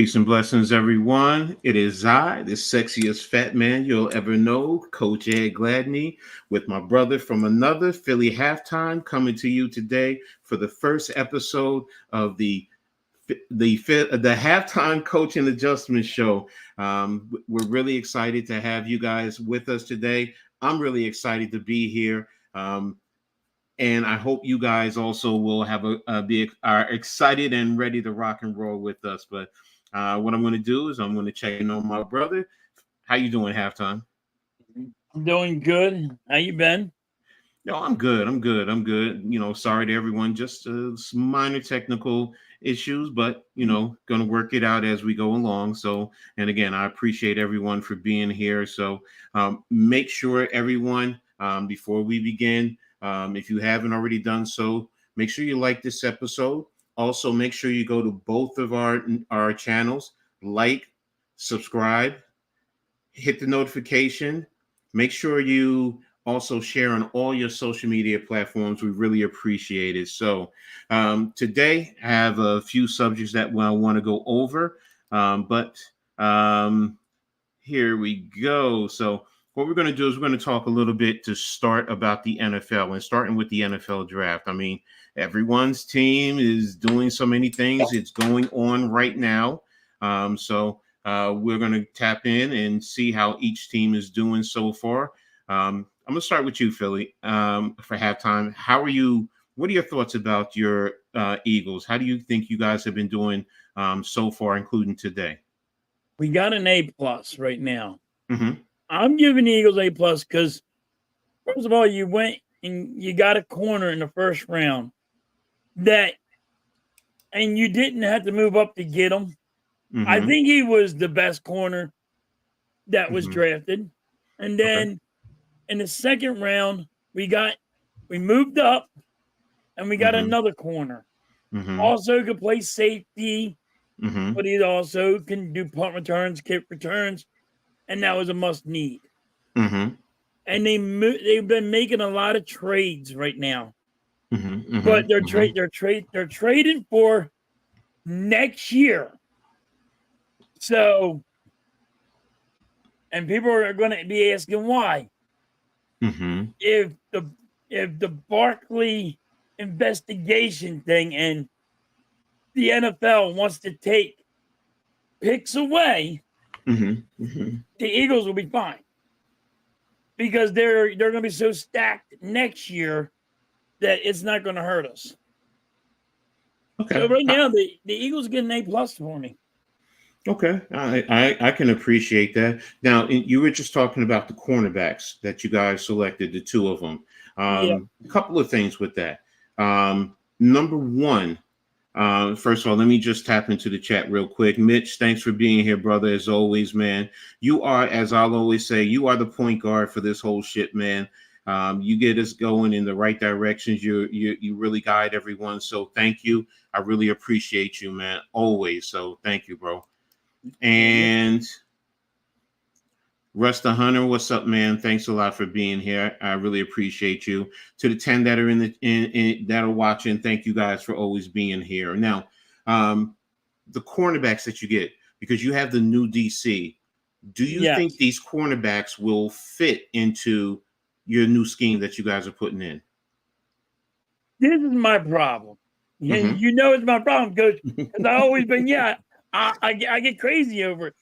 Peace and blessings, everyone. It is I, the sexiest fat man you'll ever know, Coach Ed Gladney, with my brother from another Philly halftime, coming to you today for the first episode of the halftime coaching adjustment show. We're really excited to have you guys with us today. I'm really excited to be here. And I hope you guys also will have are excited and ready to rock and roll with us. But what I'm going to do is I'm going to check in on my brother. How you doing, halftime? I'm doing good. How you been? No, I'm good. I'm good. I'm good. Sorry to everyone. Just some minor technical issues, but going to work it out as we go along. So, and again, I appreciate everyone for being here. So, make sure everyone, before we begin, if you haven't already done so, make sure you like this episode. Also, make sure you go to both of our channels, like, subscribe, hit the notification. Make sure you also share on all your social media platforms. We really appreciate it. So today I have a few subjects that I want to go over, but here we go. So what we're going to do is we're going to talk a little bit to start about the NFL and starting with the NFL draft. I mean, everyone's team is doing so many things. It's going on right now. We're going to tap in and see how each team is doing so far. I'm going to start with you, Philly, for halftime. How are you? What are your thoughts about your Eagles? How do you think you guys have been doing so far, including today? We got an A+ right now. Mm-hmm. I'm giving the Eagles A+ because first of all, you went and you got a corner in the first round and you didn't have to move up to get him. Mm-hmm. I think he was the best corner that was Mm-hmm. drafted. And then in the second round, we moved up and we got another corner. Mm-hmm. Also could play safety, Mm-hmm. but he also can do punt returns, kick returns, and that was a must need. Mm-hmm. And they've been making a lot of trades right now, Mm-hmm. but Mm-hmm. they're trading for next year. So, and people are going to be asking why. Mm-hmm. If the Barkley investigation thing and the NFL wants to take picks away, Mm-hmm. Mm-hmm. the Eagles will be fine because they're going to be so stacked next year that it's not going to hurt us. So Okay. right now, the Eagles get an A+ for me. Okay, I can appreciate that. Now, you were just talking about the cornerbacks that you guys selected, the two of them. Yeah. A couple of things with that. Number one, first of all, let me just tap into the chat real quick. Mitch, thanks for being here, brother. As always, man. You are, as I'll always say, you are the point guard for this whole shit, man. You get us going in the right directions. You really guide everyone. So thank you. I really appreciate you, man. Always. So thank you, bro. And Russ the Hunter, what's up, man? Thanks a lot for being here. I really appreciate you. To the 10 that are that are watching, thank you guys for always being here. Now, the cornerbacks that you get, because you have the new DC, do you think these cornerbacks will fit into your new scheme that you guys are putting in? This is my problem. And you know it's my problem, Coach, because I've always been, I get crazy over it.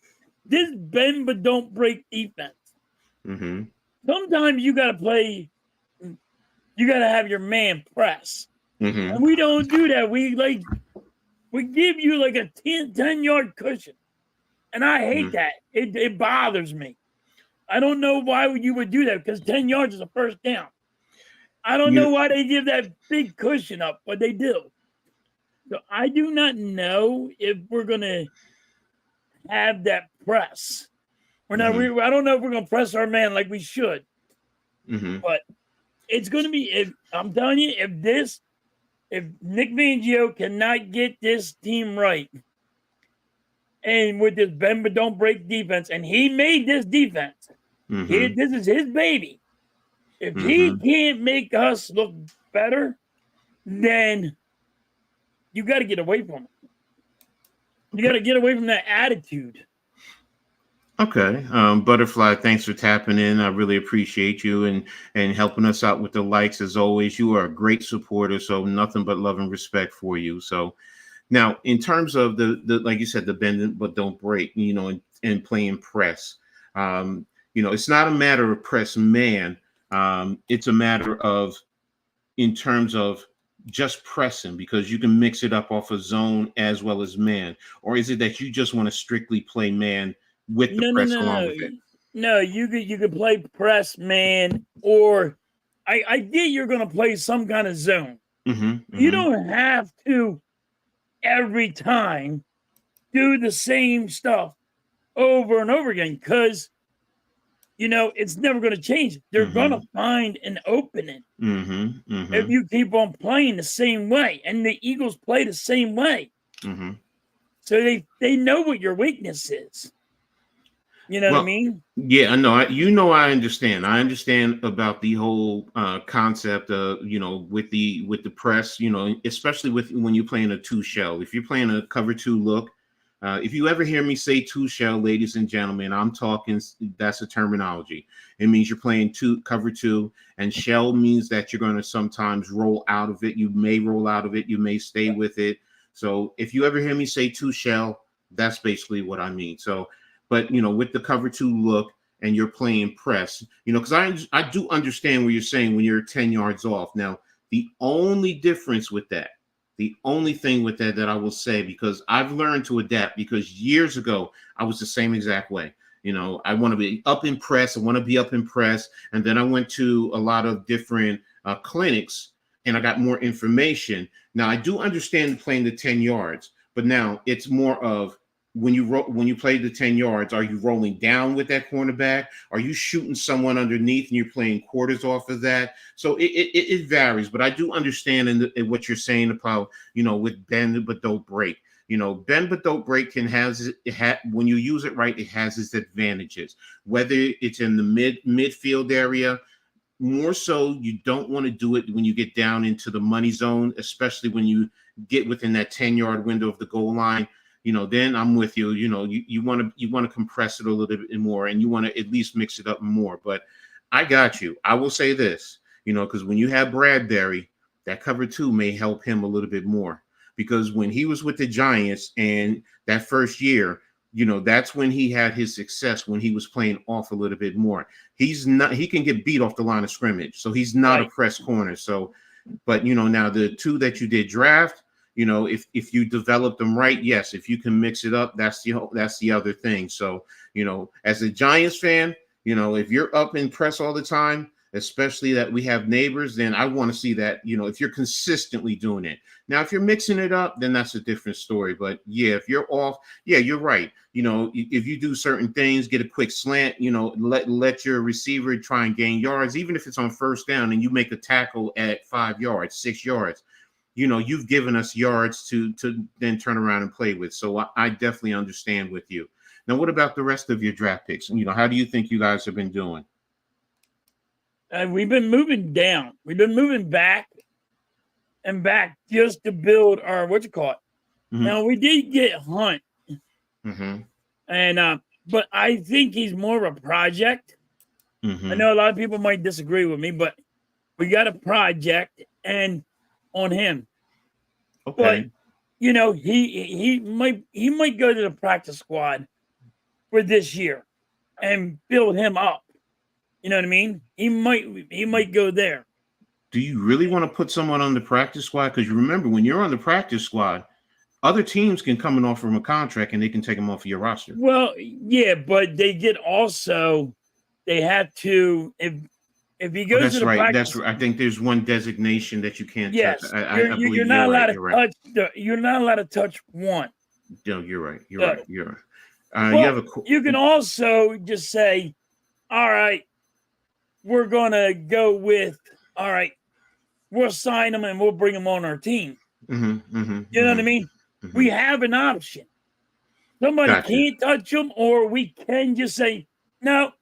This bend but don't break defense. Mm-hmm. Sometimes you got to play, you got to have your man press. Mm-hmm. And we don't do that. We give you like a 10-yard cushion. And I hate that. It bothers me. I don't know why you would do that because 10 yards is a first down. I don't know why they give that big cushion up, but they do. So I do not know if we're going to have that press. We're not. I don't know if we're going to press our man like we should. But it's going to be. I'm telling you, if Nick Fangio cannot get this team right, and with this bend but don't break defense, and he made this defense, this is his baby. If he can't make us look better, then you got to get away from him. You got to get away from that attitude. Okay. Butterfly, thanks for tapping in. I really appreciate you and helping us out with the likes as always. You are a great supporter, so nothing but love and respect for you. So now, in terms of the like you said, the bend but don't break, and playing press, it's not a matter of press man. It's a matter of in terms of just pressing because you can mix it up off a zone as well as man, or is it that you just want to strictly play man with the No, no, press no, along no. with it? No, you could play press man, or I get you're gonna play some kind of zone. Mm-hmm, You mm-hmm, don't have to every time do the same stuff over and over again because it's never gonna change. They're gonna mm-hmm, find an opening mm-hmm, if mm-hmm, you keep on playing the same way. And the Eagles play the same way. mm-hmm. So they know what your weakness is. You know what I Well, mean? yeah, I know. I understand. I understand about the whole concept of with the press. Especially with when you're playing a two shell. If you're playing a cover two look, if you ever hear me say two shell, ladies and gentlemen, I'm talking. That's a terminology. It means you're playing two cover two, and shell means that you're going to sometimes roll out of it. You may roll out of it. You may stay with it. So if you ever hear me say two shell, that's basically what I mean. So but with the cover two look and you're playing press, because I do understand what you're saying when you're 10 yards off. Now, the only difference with that, the only thing with that I will say, because I've learned to adapt, because years ago I was the same exact way. I want to be up in press. I want to be up in press. And then I went to a lot of different clinics and I got more information. Now I do understand playing the 10 yards, but now it's more of when you play the 10 yards, are you rolling down with that cornerback? Are you shooting someone underneath and you're playing quarters off of that? So it varies, but I do understand in what you're saying about, with bend but don't break. Bend but don't break when you use it right, it has its advantages. Whether it's in the midfield area, more so you don't want to do it when you get down into the money zone, especially when you get within that 10-yard window of the goal line. Then I'm with you. You want to compress it a little bit more, and you want to at least mix it up more. But I got you. I will say this, because when you have Bradbury, that cover two may help him a little bit more, because when he was with the Giants and that first year, that's when he had his success, when he was playing off a little bit more. He can get beat off the line of scrimmage, so he's not a Right. press corner. So, but now the two that you did draft, if you develop them right, yes. If you can mix it up, that's the other thing. So, as a Giants fan, if you're up in press all the time, especially that we have neighbors, then I want to see that, if you're consistently doing it. Now, if you're mixing it up, then that's a different story. But yeah, if you're off, yeah, you're right. If you do certain things, get a quick slant, let your receiver try and gain yards, even if it's on first down and you make a tackle at 5 yards, 6 yards. You've given us yards to then turn around and play with. So I definitely understand with you. Now, what about the rest of your draft picks? How do you think you guys have been doing? We've been moving down. We've been moving back and back just to build our what you call it. Mm-hmm. Now we did get Hunt, Mm-hmm. and but I think he's more of a project. I Mm-hmm. know a lot of people might disagree with me, but we got a project and on him. But Okay. he might go to the practice squad for this year and build him up. You know what I mean? He might go there. Do you really want to put someone on the practice squad? Because you remember, when you're on the practice squad, other teams can come and offer him a contract and they can take him off of your roster. Well, yeah, but they have to if he Oh, goes to that's the right. practice. I think there's one designation that you can't touch. Yes, I you're believe not you're allowed right. to You're right. touch you're not allowed to touch one. No, you're right. You're right. So, You're right. You well, have a. you can also just say, all right, we're gonna go with all right, we'll sign him and we'll bring him on our team. Mm-hmm, mm-hmm, You know what I mm-hmm, mean? mm-hmm. We have an option. Somebody Gotcha. can't touch him, or we can just say, no,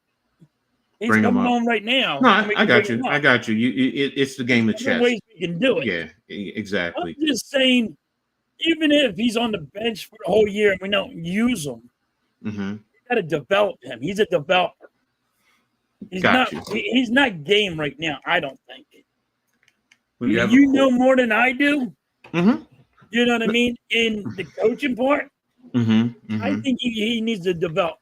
he's Bring him coming up. on right No, now, and we I can bring got him you. I up. got you. It's the There's game of different chess. ways we can do it. Yeah, I'm exactly. just saying even if he's on the bench for the whole year and we don't use him, Mm-hmm. we got to develop him. He's a developer. He's Got not. you. He's not game right now. I don't think. Well, you have You know more than I do. Mm-hmm. You know what I mean? In the coaching part, Mm-hmm. I Mm-hmm. think he needs to develop.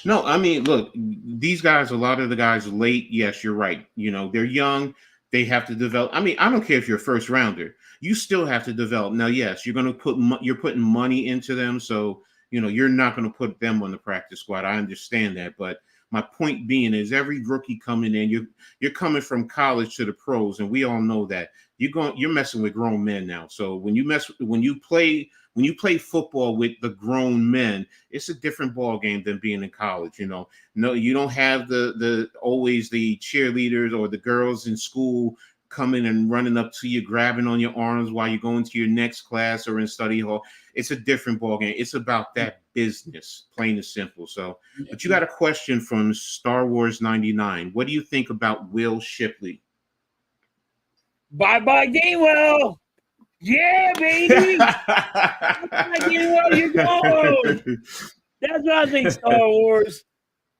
No, I mean, look, these guys, a lot of the guys late, yes, you're right. They're young, they have to develop. I mean, I don't care if you're a first rounder, you still have to develop. Now, yes, you're going to you're putting money into them. So, you're not going to put them on the practice squad. I understand that. But my point being is every rookie coming in, you're coming from college to the pros, and we all know that you're messing with grown men now. So when you play football with the grown men, it's a different ball game than being in college. No, you don't have the always the cheerleaders or the girls in school coming and running up to you, grabbing on your arms while you're going to your next class or in study hall. It's a different ball game. It's about that business, plain and simple. So, but you got a question from Star Wars 99. What do you think about Will Shipley? Bye Gainwell. Yeah, baby. Bye Gainwell, you go. That's what I think, Star Wars.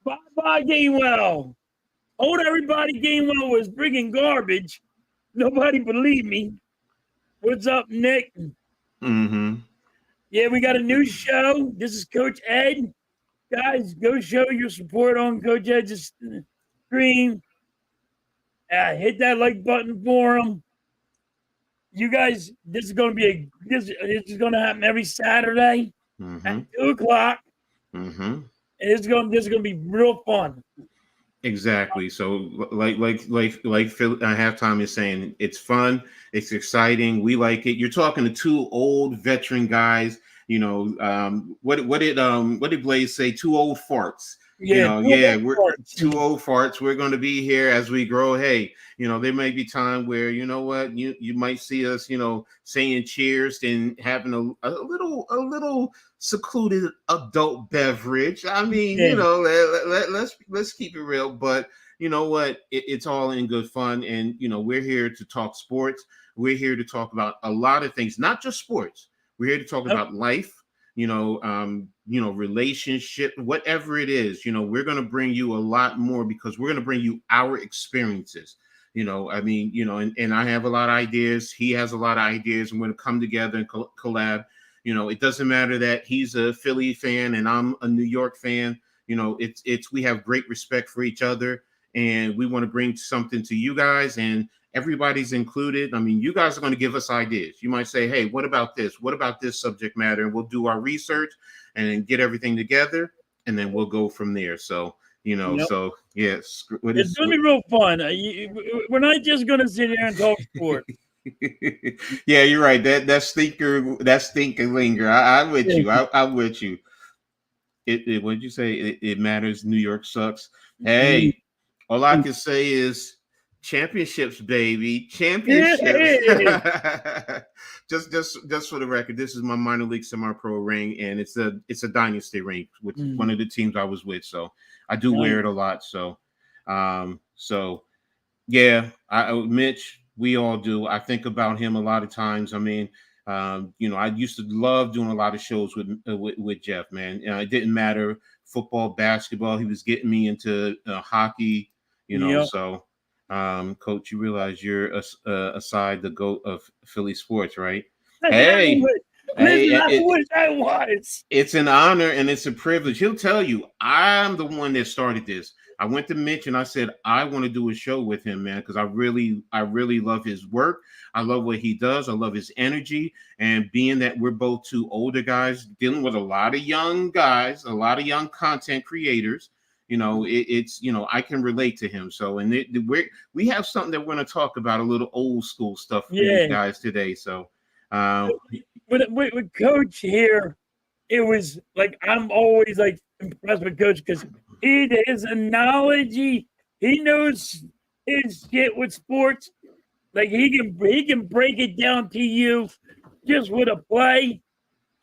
Bye Gainwell. Told everybody Gainwell was bringing garbage. Nobody believed me. What's up, Nick? Mm-hmm. Yeah, we got a new show. This is Coach Ed. Guys, go show your support on Coach Ed's stream. Hit that like button for him. You guys, this is going to happen every Saturday at 2:00. Mm-hmm. This is going to be real fun. Exactly. So like Phil at halftime is saying, it's fun, it's exciting, we like it. You're talking to two old veteran guys. What did Blaze say? Two old farts. Yeah, We're two old farts. We're going to be here as we grow. Hey, there may be time where you might see us, saying cheers and having a little secluded adult beverage. I mean, let's keep it real. But you know what? It's all in good fun, and we're here to talk sports. We're here to talk about a lot of things, not just sports. We're here to talk about life. Relationship, whatever it is. We're going to bring you a lot more because we're going to bring you our experiences. And I have a lot of ideas. He has a lot of ideas, and we're going to come together and collab. It doesn't matter that he's a Philly fan and I'm a New York fan. We have great respect for each other, and we want to bring something to you guys, and everybody's included. I mean, you guys are going to give us ideas. You might say, hey, what about this? What about this subject matter? And we'll do our research and then get everything together, and then we'll go from there. So, so yes. It's going to be real fun. We're not just going to sit here and talk sports. Yeah, you're right. That stinker linger. I'm with you. I'm with you. What'd you say? It matters. New York sucks. Hey, all I can say is championships, baby. Championships. Yeah. just for the record, this is my minor league semi-pro ring, and it's a dynasty ring with one of the teams I was with. So I do wear it a lot. So yeah, Mitch, we all do. I think about him a lot of times. I mean, I used to love doing a lot of shows with Jeff, man. It didn't matter football, basketball. He was getting me into hockey, So, Coach, you realize you're aside the GOAT of Philly sports, right? Hey, I wish I was. It's an honor and it's a privilege. He'll tell you, I'm the one that started this. I went to Mitch and I said, I want to do a show with him, man, because I really love his work. I love what he does. I love his energy. And being that we're both two older guys dealing with a lot of young guys, a lot of young content creators, it's I can relate to him. So, and we have something that we're going to talk about, a little old school stuff for you guys today. So, with Coach here, it was like I'm always like impressed with Coach because his analogy, he knows his shit with sports. Like he can break it down to you just with a play.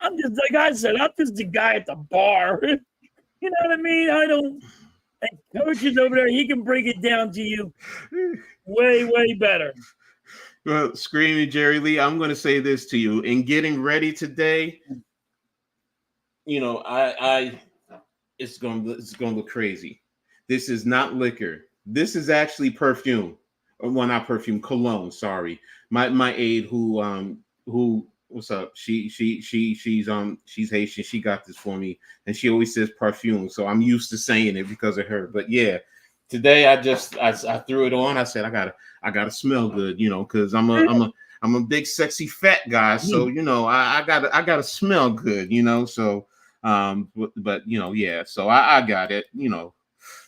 I'm just like I said, I'm just the guy at the bar. You know what I mean? I don't. And Coach is over there. He can break it down to you way better. Well, screaming Jerry Lee, I'm going to say this to you. In getting ready today, I it's going to look crazy. This is not liquor. This is actually perfume. Well, not perfume, cologne. Sorry, my aide who what's up? She's Haitian. She got this for me, and she always says perfume. So I'm used to saying it because of her. But yeah, today I threw it on. I said I gotta smell good, because I'm a big sexy fat guy. So I gotta smell good, So but yeah. So I got it,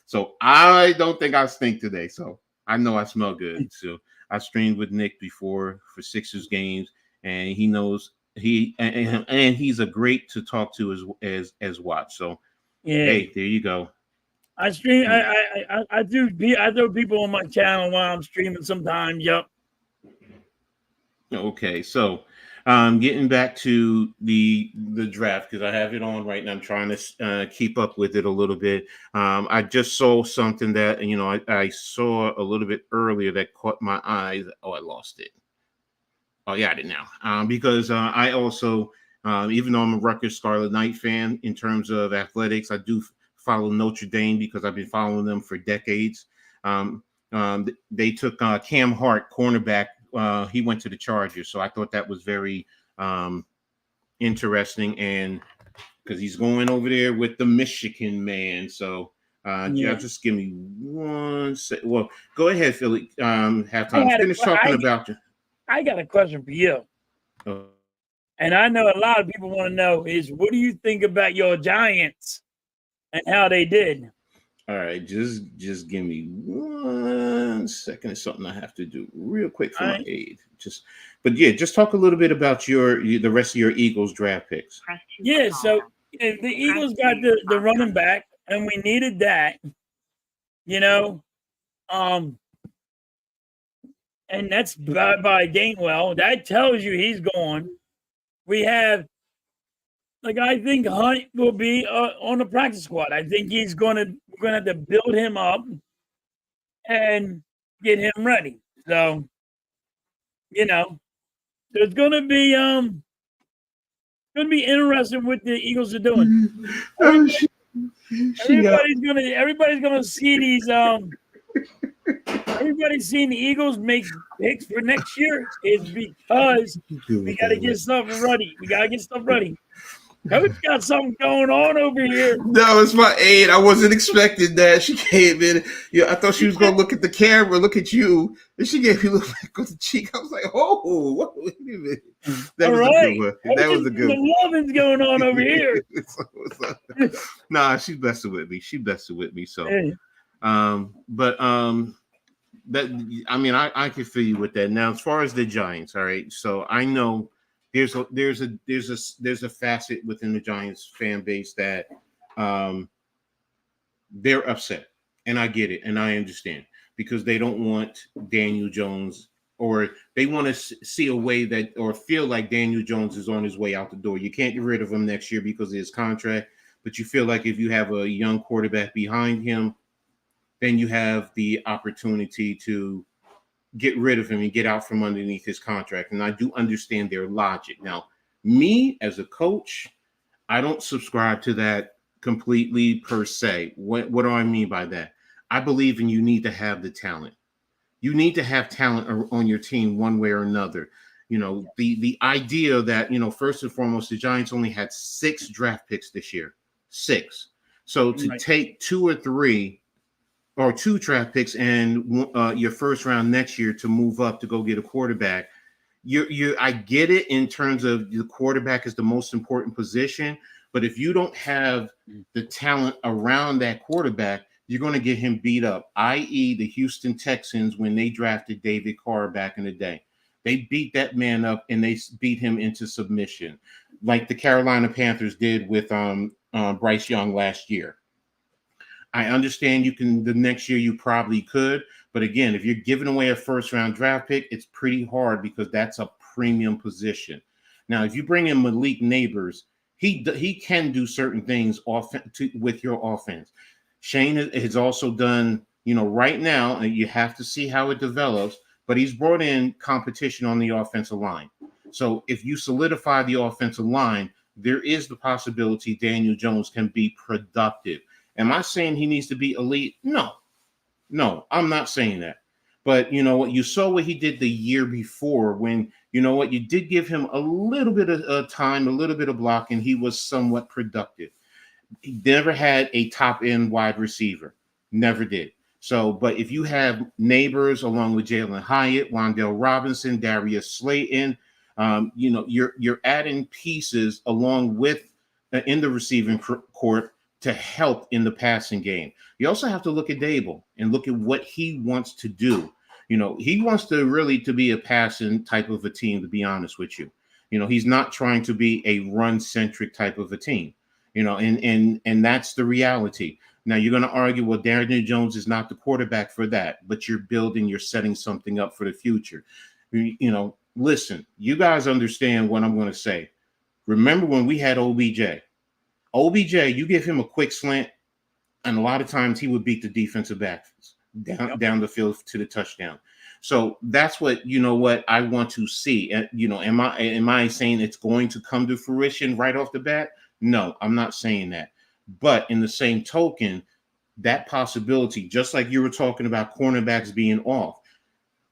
So I don't think I stink today. So I know I smell good. So I streamed with Nick before for Sixers games, and he knows and he's a great to talk to as watch. So Yeah. hey, there you go. I stream. I do. I throw people on my channel while I'm streaming sometimes. Yep. Okay, so getting back to the draft because I have it on right now. I'm trying to keep up with it a little bit. I just saw something that I saw a little bit earlier that caught my eyes. Oh, I lost it. Oh, yeah, I did now. Because I also, even though I'm a Rutgers Scarlet Knight fan in terms of athletics, I do follow Notre Dame because I've been following them for decades. Um, they took Cam Hart, cornerback. He went to the Chargers, so I thought that was very interesting, and because he's going over there with the Michigan man. So Yeah. just give me one sec. Well, go ahead, Philly. Have I time. had a. Finish talking about you. I got a question for you, Oh, and I know a lot of people want to know is what do you think about your Giants and how they did? all right, just give me one second. It's something I have to do real quick for All my right. aide. But yeah, just talk a little bit about the rest of your Eagles draft picks. Yeah. So the Eagles got the running back, and we needed that. You know, um, and that's by Gainwell. That tells you he's gone. We have, like, I think Hunt will be on the practice squad. I think we're gonna have to build him up and get him ready. So, there's gonna be interesting what the Eagles are doing. Oh, Everybody's gonna see these everybody's seeing the Eagles make picks for next year is because we gotta get stuff ready. We gotta get stuff ready. Coach got something going on over here. No, it's my aide. I wasn't expecting that. She came in. Yeah, I thought she was gonna look at the camera, look at you, and she gave me a look back on the cheek. I was like, "Oh, wait a minute." That was a good one. That was a good one. The loving's going on over here. Nah, she's messing with me. She messing with me. So, Hey. but that I can feel you with that. Now, as far as the Giants, all right. So I know there's a facet within the Giants fan base that they're upset, and I get it, and I understand because they don't want Daniel Jones, or they want to see a way that or feel like Daniel Jones is on his way out the door. You can't get rid of him next year because of his contract, but you feel like if you have a young quarterback behind him, then you have the opportunity to get rid of him and get out from underneath his contract. And I do understand their logic. Now, me as a coach, I don't subscribe to that completely per se. What do I mean by that? I believe you need to have the talent. You need to have talent on your team one way or another. The idea that, first and foremost, the Giants only had 6 draft picks this year. 6. So to take 2 or 3 or 2 draft picks and your first round next year to move up to go get a quarterback. I get it in terms of the quarterback is the most important position, but if you don't have the talent around that quarterback, you're going to get him beat up, i.e. the Houston Texans when they drafted David Carr back in the day. They beat that man up and they beat him into submission, like the Carolina Panthers did with Bryce Young last year. I understand the next year you probably could, but again, if you're giving away a first round draft pick, it's pretty hard because that's a premium position. Now, if you bring in Malik Neighbors, he can do certain things with your offense. Shane has also done, right now, and you have to see how it develops, but he's brought in competition on the offensive line. So if you solidify the offensive line, there is the possibility Daniel Jones can be productive. Am I saying he needs to be elite? No, no, I'm not saying that. But you know what? You saw what he did the year before when, you know what, you did give him a little bit of time, a little bit of blocking. He was somewhat productive. He never had a top end wide receiver. Never did. So, but if you have neighbors along with Jalen Hyatt, Wandale Robinson, Darius Slayton, you know, you're adding pieces along with in the receiving court to help in the passing game. You also have to look at Dable and look at what he wants to do. You know, he wants to really to be a passing type of a team, to be honest with you. You know, he's not trying to be a run centric type of a team. You know, and that's the reality. Now you're going to argue, well, Daniel Jones is not the quarterback for that, but you're setting something up for the future. You know, listen, you guys understand what I'm going to say. Remember when we had OBJ? OBJ, you give him a quick slant, and a lot of times he would beat the defensive backs down the field to the touchdown. So that's what, you know, what I want to see. You know, am I saying it's going to come to fruition right off the bat? No, I'm not saying that. But in the same token, that possibility, just like you were talking about cornerbacks being off,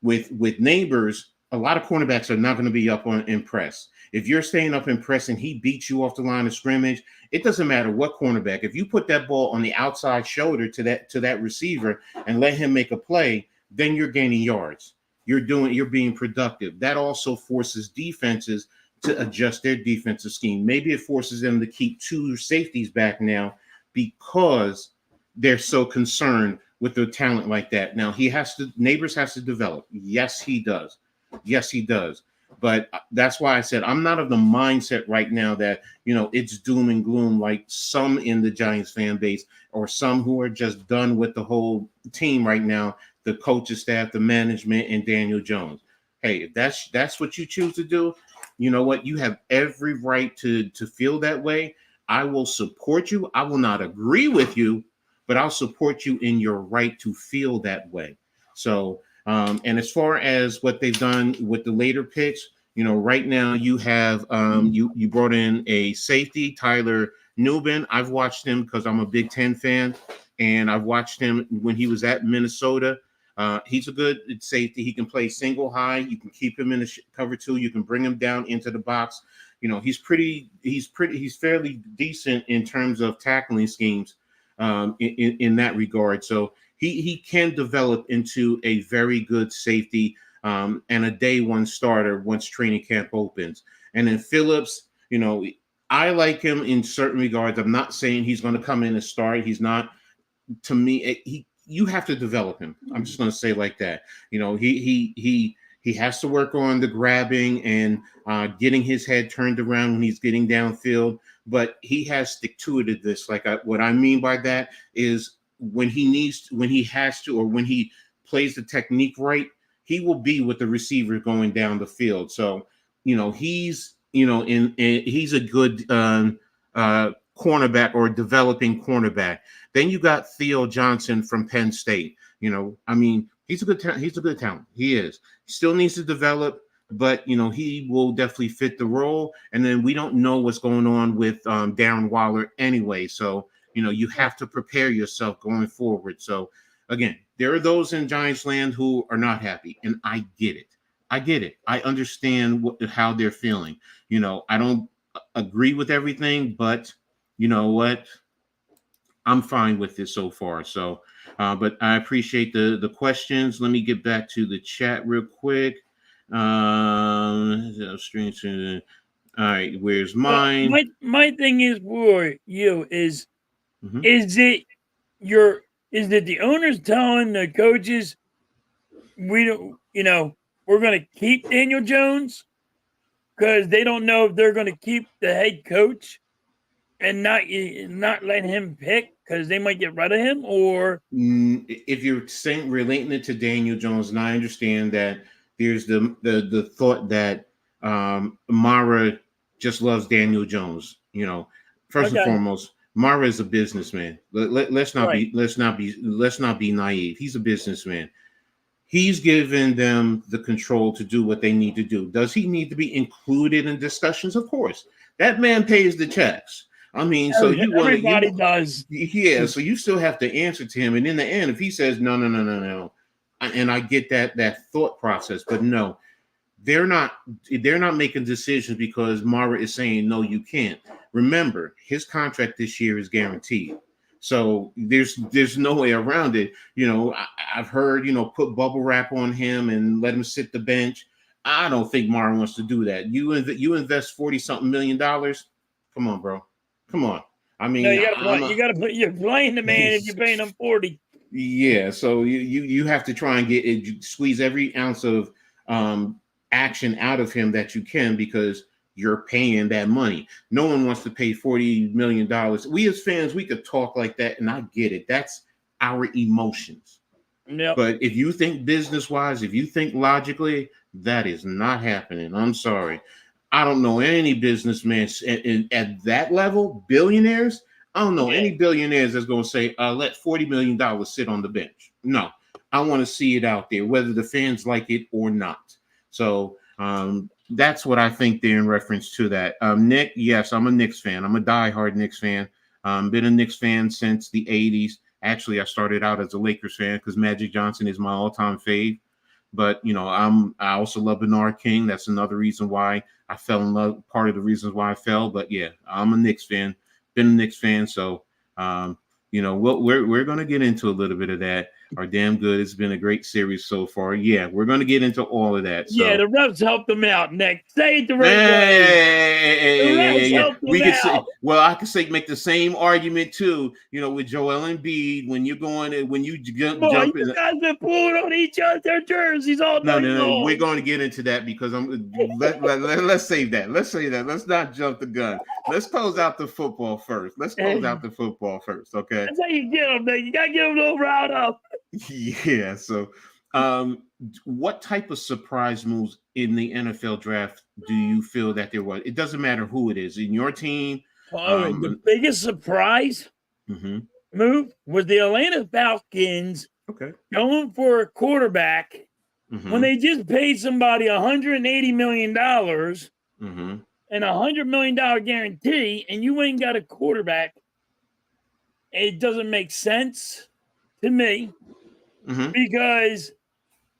with neighbors, a lot of cornerbacks are not going to be up on in press. If you're staying up in press and he beats you off the line of scrimmage, it doesn't matter what cornerback. If you put that ball on the outside shoulder to that receiver and let him make a play, then you're gaining yards. You're being productive. That also forces defenses to adjust their defensive scheme. Maybe it forces them to keep two safeties back now because they're so concerned with their talent like that. Now Neighbors has to develop. Yes, he does. Yes, he does. But that's why I said I'm not of the mindset right now that, you know, it's doom and gloom like some in the Giants fan base or some who are just done with the whole team right now, the coaching staff, the management, and Daniel Jones. Hey, if that's what you choose to do, you know what? You have every right to feel that way. I will support you. I will not agree with you, but I'll support you in your right to feel that way. So, and as far as what they've done with the later picks, you know, right now you have you brought in a safety, Tyler Nubin. I've watched him because I'm a Big Ten fan, and I've watched him when he was at Minnesota. He's a good safety. He can play single high. You can keep him in the cover two. You can bring him down into the box. You know, he's fairly decent in terms of tackling schemes in that regard. So he can develop into a very good safety and a day one starter once training camp opens. And then Phillips, you know, I like him in certain regards. I'm not saying he's going to come in and start. He's not. To me, you have to develop him. I'm just going to say it like that. You know, he has to work on the grabbing and getting his head turned around when he's getting downfield. But he has stick to it at this. What I mean by that is when he has to, or when he plays the technique right, he will be with the receiver going down the field. So, you know, he's a good cornerback or developing cornerback. Then you got Theo Johnson from Penn State. You know, I mean, he's a good talent. He is. He still needs to develop, but you know, he will definitely fit the role. And then we don't know what's going on with Darren Waller anyway. So, you know, you have to prepare yourself going forward. So again, there are those in Giants land who are not happy, and I get it. I understand how they're feeling. You know, I don't agree with everything, but you know what? I'm fine with this so far. So, but I appreciate the questions. Let me get back to the chat real quick. All right, where's mine? Well, my thing is for you is, is it the owners telling the coaches we don't, you know, we're going to keep Daniel Jones because they don't know if they're going to keep the head coach and not let him pick because they might get rid of him? Or if you're saying relating it to Daniel Jones, and I understand that there's the thought that Mara just loves Daniel Jones. You know, first and foremost, Mara is a businessman. Let's not be naive. He's a businessman. He's given them the control to do what they need to do. Does he need to be included in discussions? Of course. That man pays the checks. I mean, so you want to, Everybody does. yeah. So you still have to answer to him. And in the end, if he says no, no, no, no, no, and I get that thought process, but no, they're not making decisions because Mara is saying no, you can't. Remember, his contract this year is guaranteed. So there's no way around it. I've heard, put bubble wrap on him and let him sit the bench. I don't think Mara wants to do that. You invest $40-something million. Come on, bro. Come on. I mean, no, you're playing the man if you're paying him 40. Yeah. So you have to try and squeeze every ounce of action out of him that you can, because you're paying that money. No one wants to pay $40 million. We as fans, we could talk like that, and I get it. That's our emotions. Yep. But if you think business-wise, if you think logically, that is not happening. I'm sorry. I don't know any businessman at that level, billionaires. I don't know any billionaires that's going to say, let $40 million sit on the bench. No, I want to see it out there, whether the fans like it or not. So that's what I think there in reference to that. Nick, yes, I'm a Knicks fan. I'm a diehard Knicks fan. Been a Knicks fan since the 80s. Actually, I started out as a Lakers fan because Magic Johnson is my all-time fave. But, I also love Bernard King. That's another reason why I fell in love, part of the reasons why I fell. But, yeah, I'm a Knicks fan. Been a Knicks fan. So, we're going to get into a little bit of that. Are damn good. It's been a great series so far. Yeah, we're going to get into all of that. So. Yeah, the refs helped them out, Nick. Say it the right way. The refs helped them out. I could make the same argument too. With Joel Embiid, when you jump in. You guys been pulling on each other jerseys all night long. No. We're going to get into that because let's save that. Let's say that. Let's not jump the gun. Let's close out the football first. Okay. That's how you get them, Nick. You got to get them a little riled up. Yeah. So, what type of surprise moves in the NFL draft do you feel that there was? It doesn't matter who it is in your team. The biggest surprise move was the Atlanta Falcons going for a quarterback when they just paid somebody $180 million and $100 million guarantee, and you ain't got a quarterback. It doesn't make sense to me. Because,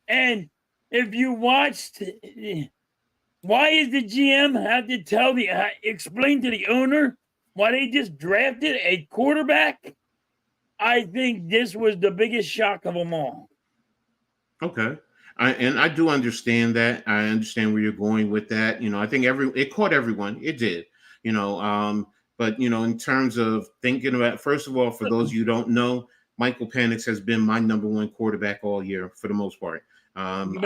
and if you watched, why is the GM have to explain to the owner why they just drafted a quarterback? I think this was the biggest shock of them all. Okay. I do understand that. I understand where you're going with that. I think it caught everyone. It did, but, in terms of thinking about, first of all, for those of you who don't know, Michael Penix has been my number one quarterback all year for the most part. I've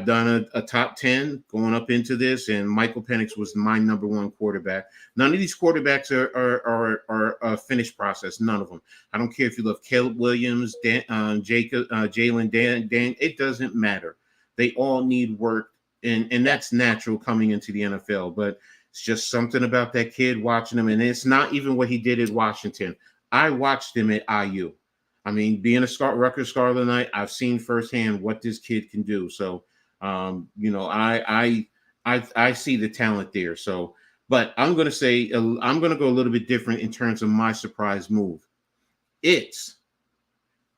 done a top 10 going up into this, and Michael Penix was my number one quarterback. None of these quarterbacks are a finished process. None of them. I don't care if you love Caleb Williams, Jalen, Dan. It doesn't matter. They all need work, and that's natural coming into the NFL. But it's just something about that kid, watching him, and it's not even what he did at Washington. I watched him at IU. I mean, being a Rutgers Scarlet Knight, I've seen firsthand what this kid can do. So, I see the talent there. So, but I'm going to go a little bit different in terms of my surprise move. It's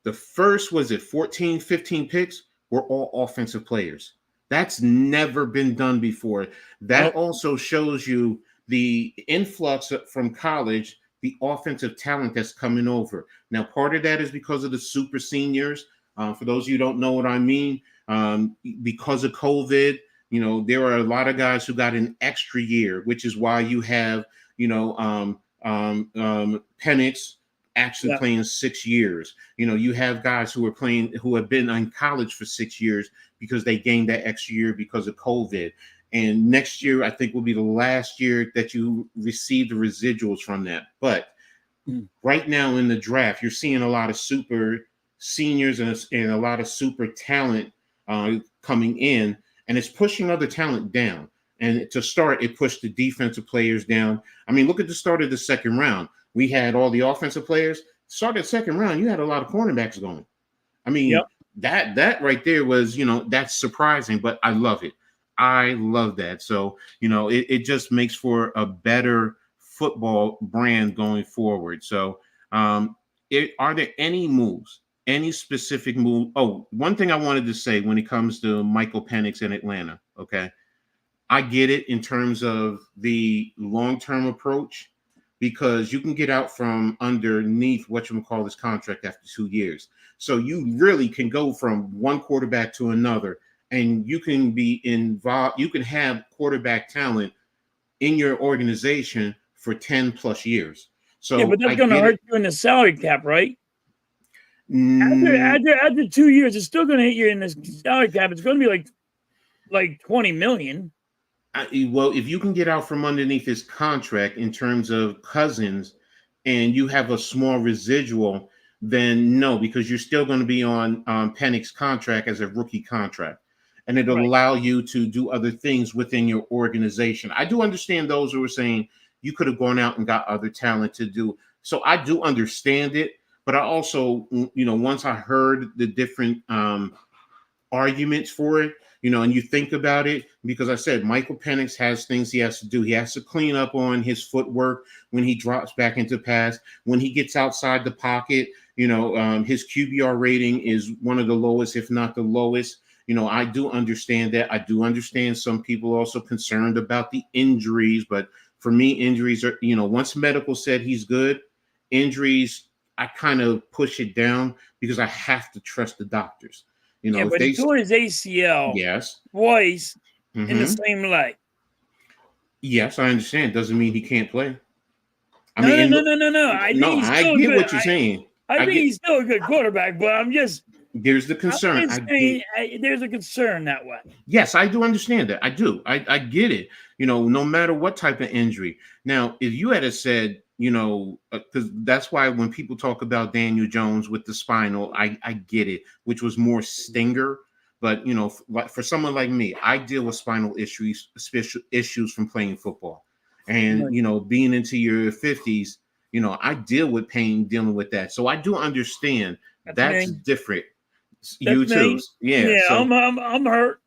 the first, 14, 15 picks were all offensive players. That's never been done before. That also shows you the influx from college, the offensive talent that's coming over. Now, part of that is because of the super seniors. For those of you who don't know what I mean, because of COVID, there are a lot of guys who got an extra year, which is why you have, Penix actually playing 6 years. You have guys who have been in college for 6 years because they gained that extra year because of COVID. And next year, I think, will be the last year that you receive the residuals from that. But right now in the draft, you're seeing a lot of super seniors and a lot of super talent coming in, and it's pushing other talent down. And to start, it pushed the defensive players down. I mean, look at the start of the second round. We had all the offensive players. Start of the second round, you had a lot of cornerbacks going. I mean, that right there was, that's surprising, but I love it. I love that. So, it just makes for a better football brand going forward. So, are there any specific move? Oh, one thing I wanted to say when it comes to Michael Penix in Atlanta. Okay. I get it in terms of the long-term approach because you can get out from underneath what you call this contract after 2 years. So you really can go from one quarterback to another, and you can be involved. You can have quarterback talent in your organization for 10 plus years. Yeah, but So that's I going to get hurt it. you in the salary cap, right? Mm, After 2 years, it's still going to hit you in the salary cap. It's going to be like 20 million. well, if you can get out from underneath his contract in terms of Cousins and you have a small residual, then no, because you're still going to be on Penix's contract as a rookie contract. And it'll Right. allow you to do other things within your organization. I do understand those who are saying you could have gone out and got other talent to do. So I do understand it. But I also, once I heard the different arguments for it, and you think about it, because I said Michael Penix has things he has to do. He has to clean up on his footwork when he drops back into pass, when he gets outside the pocket. His QBR rating is one of the lowest, if not the lowest. I do understand that. I do understand some people are also concerned about the injuries, but for me, injuries are, once medical said he's good, injuries, I kind of push it down because I have to trust the doctors. Yeah, If but he they, tore his ACL yes, twice in the hmm same leg. yes, I understand. Doesn't mean he can't play. I No, mean, no, and no, look, no, no, no. I think no, he's I still a get good. what you're saying. I I think get. he's still a good quarterback, but There's the I'm concern. just I get. saying there's a concern that way. Yes, I do understand that. I do. I get it. No matter what type of injury. Now, if you had said, because that's why when people talk about Daniel Jones with the spinal, I get it, which was more stinger. But for someone like me, I deal with spinal issues, special issues from playing football, and Right. being into your 50s, I deal with pain dealing with that. So I do understand That's that's me. different. That's You too, me. yeah. Yeah, So I'm hurt.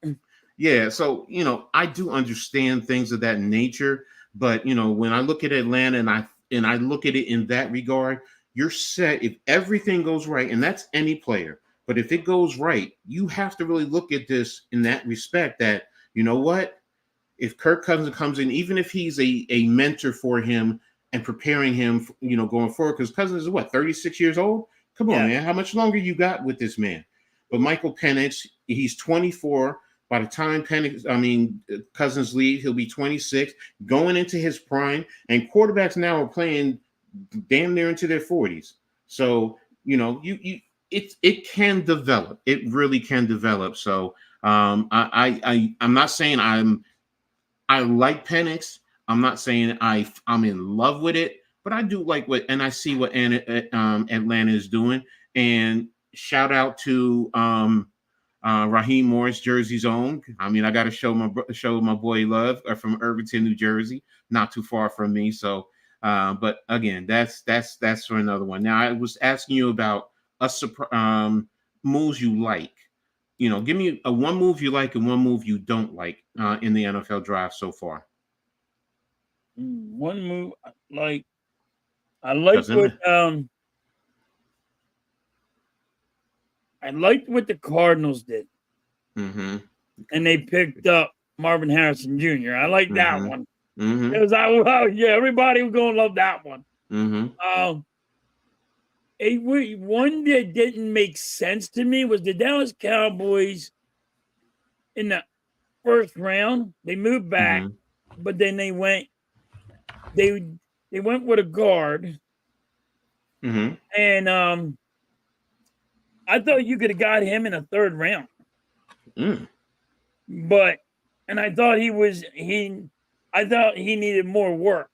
yeah, so I do understand things of that nature, but when I look at Atlanta and I look at it in that regard, you're set if everything goes right, and that's any player. But if it goes right, you have to really look at this in that respect that, what? If Kirk Cousins comes in, even if he's a mentor for him and preparing him, going forward, because Cousins is what, 36 years old? Come on, Yeah, man. How much longer you got with this man? But Michael Penix, he's 24. By the time Cousins leave, he'll be 26, going into his prime. And quarterbacks now are playing damn near into their 40s. So, it can develop. It really can develop. So I'm not saying I like Penix. I'm not saying I'm in love with it, but I do like and I see what Atlanta is doing. And shout out to Raheem Morris, Jersey's own. I mean, I got to show my boy love from Irvington, New Jersey, not too far from me. So, but again, that's for another one. Now, I was asking you about moves you like. Give me a one move you like and one move you don't like in the NFL draft so far. one move like I like Doesn't it? what the Cardinals did, Mm-hmm. and they picked up Marvin Harrison Jr. I like that Mm-hmm. one. Mm-hmm. It was yeah, everybody was gonna love that one. Mm-hmm. One that didn't make sense to me was the Dallas Cowboys in the first round. They moved back, Mm-hmm. but then they went with a guard, Mm-hmm. and I thought you could have got him in a third round, Mm. but I thought I thought he needed more work.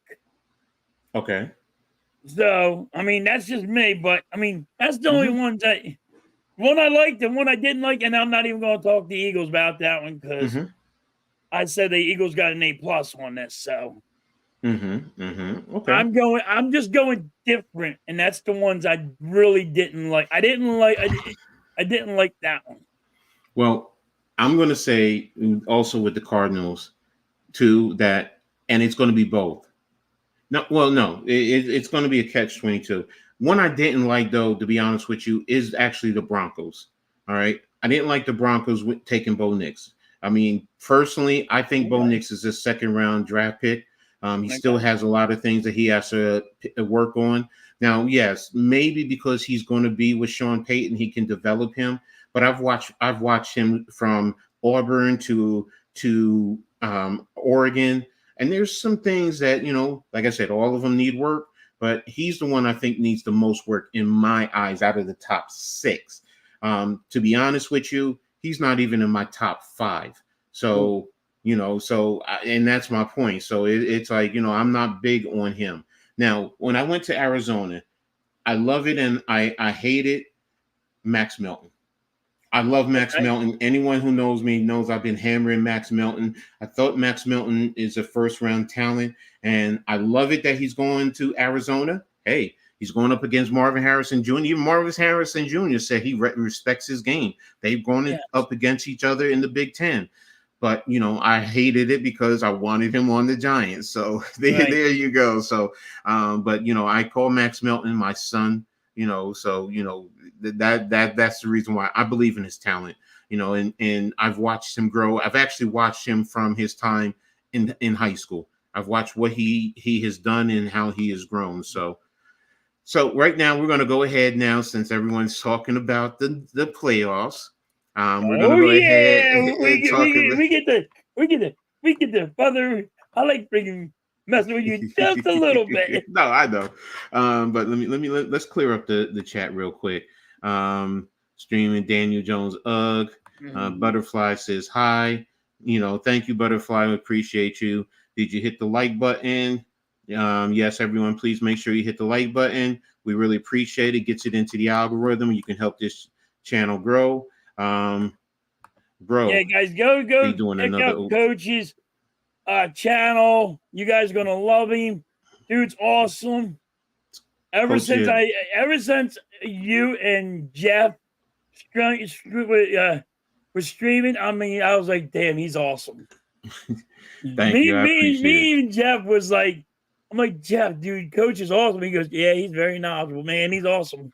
Okay. So I mean that's just me, but I mean that's the only Mm-hmm. one I liked and one I didn't like, and I'm not even going to talk to the Eagles about that one because Mm-hmm. I said the Eagles got an A+ on this. So Mm-hmm. Mm-hmm. Okay. I'm just going different, and that's the ones I really didn't like. I didn't like. I didn't like that one. Well, I'm going to say also with the Cardinals too that, and it's going to be both. No, well, no, it's going to be a catch-22. One I didn't like, though, to be honest with you, is actually the Broncos. All right, I didn't like the Broncos with taking Bo Nix. I mean, personally, I think Bo Nix is a second-round draft pick. He still has a lot of things that he has to work on. Now, yes, maybe because he's going to be with Sean Payton, he can develop him. But I've watched him from Auburn to Oregon. And there's some things that, like I said, all of them need work, but he's the one I think needs the most work in my eyes out of the top 6. To be honest with you, he's not even in my top 5. So, and that's my point. So it's like, I'm not big on him. Now, when I went to Arizona, I love it and I hate it. Max Melton. I love Max Melton. Anyone who knows me knows I've been hammering Max Melton. I thought Max Melton is a first-round talent, and I love it that he's going to Arizona. Hey, he's going up against Marvin Harrison Jr. Even Marvin Harrison Jr. said he respects his game. They've gone up against each other in the Big Ten. But, I hated it because I wanted him on the Giants. So there you go. So, but, I call Max Melton my son. That's the reason why I believe in his talent, and I've watched him grow. I've actually watched him from his time in high school. I've watched what he has done and how he has grown. So right now we're going to go ahead now, since everyone's talking about the playoffs. We're going to go ahead and talk about. We get the further. I like bringing. Messing with you just a little bit. No, I know. But let's clear up the chat real quick. Streaming Daniel Jones, ugh. Butterfly says hi. Thank you, Butterfly. We appreciate you. Did you hit the like button? Yes, everyone, please make sure you hit the like button. We really appreciate it. Gets it into the algorithm. You can help this channel grow. Bro. Yeah, guys, go check out Coach's channel. You guys are gonna love him. Dude's awesome. Ever since you and Jeff were streaming, I mean, I was like, damn, he's awesome. Thank you. I appreciate me and Jeff was like, I'm like, Jeff, dude, Coach is awesome. He goes, yeah, he's very knowledgeable, man. He's awesome.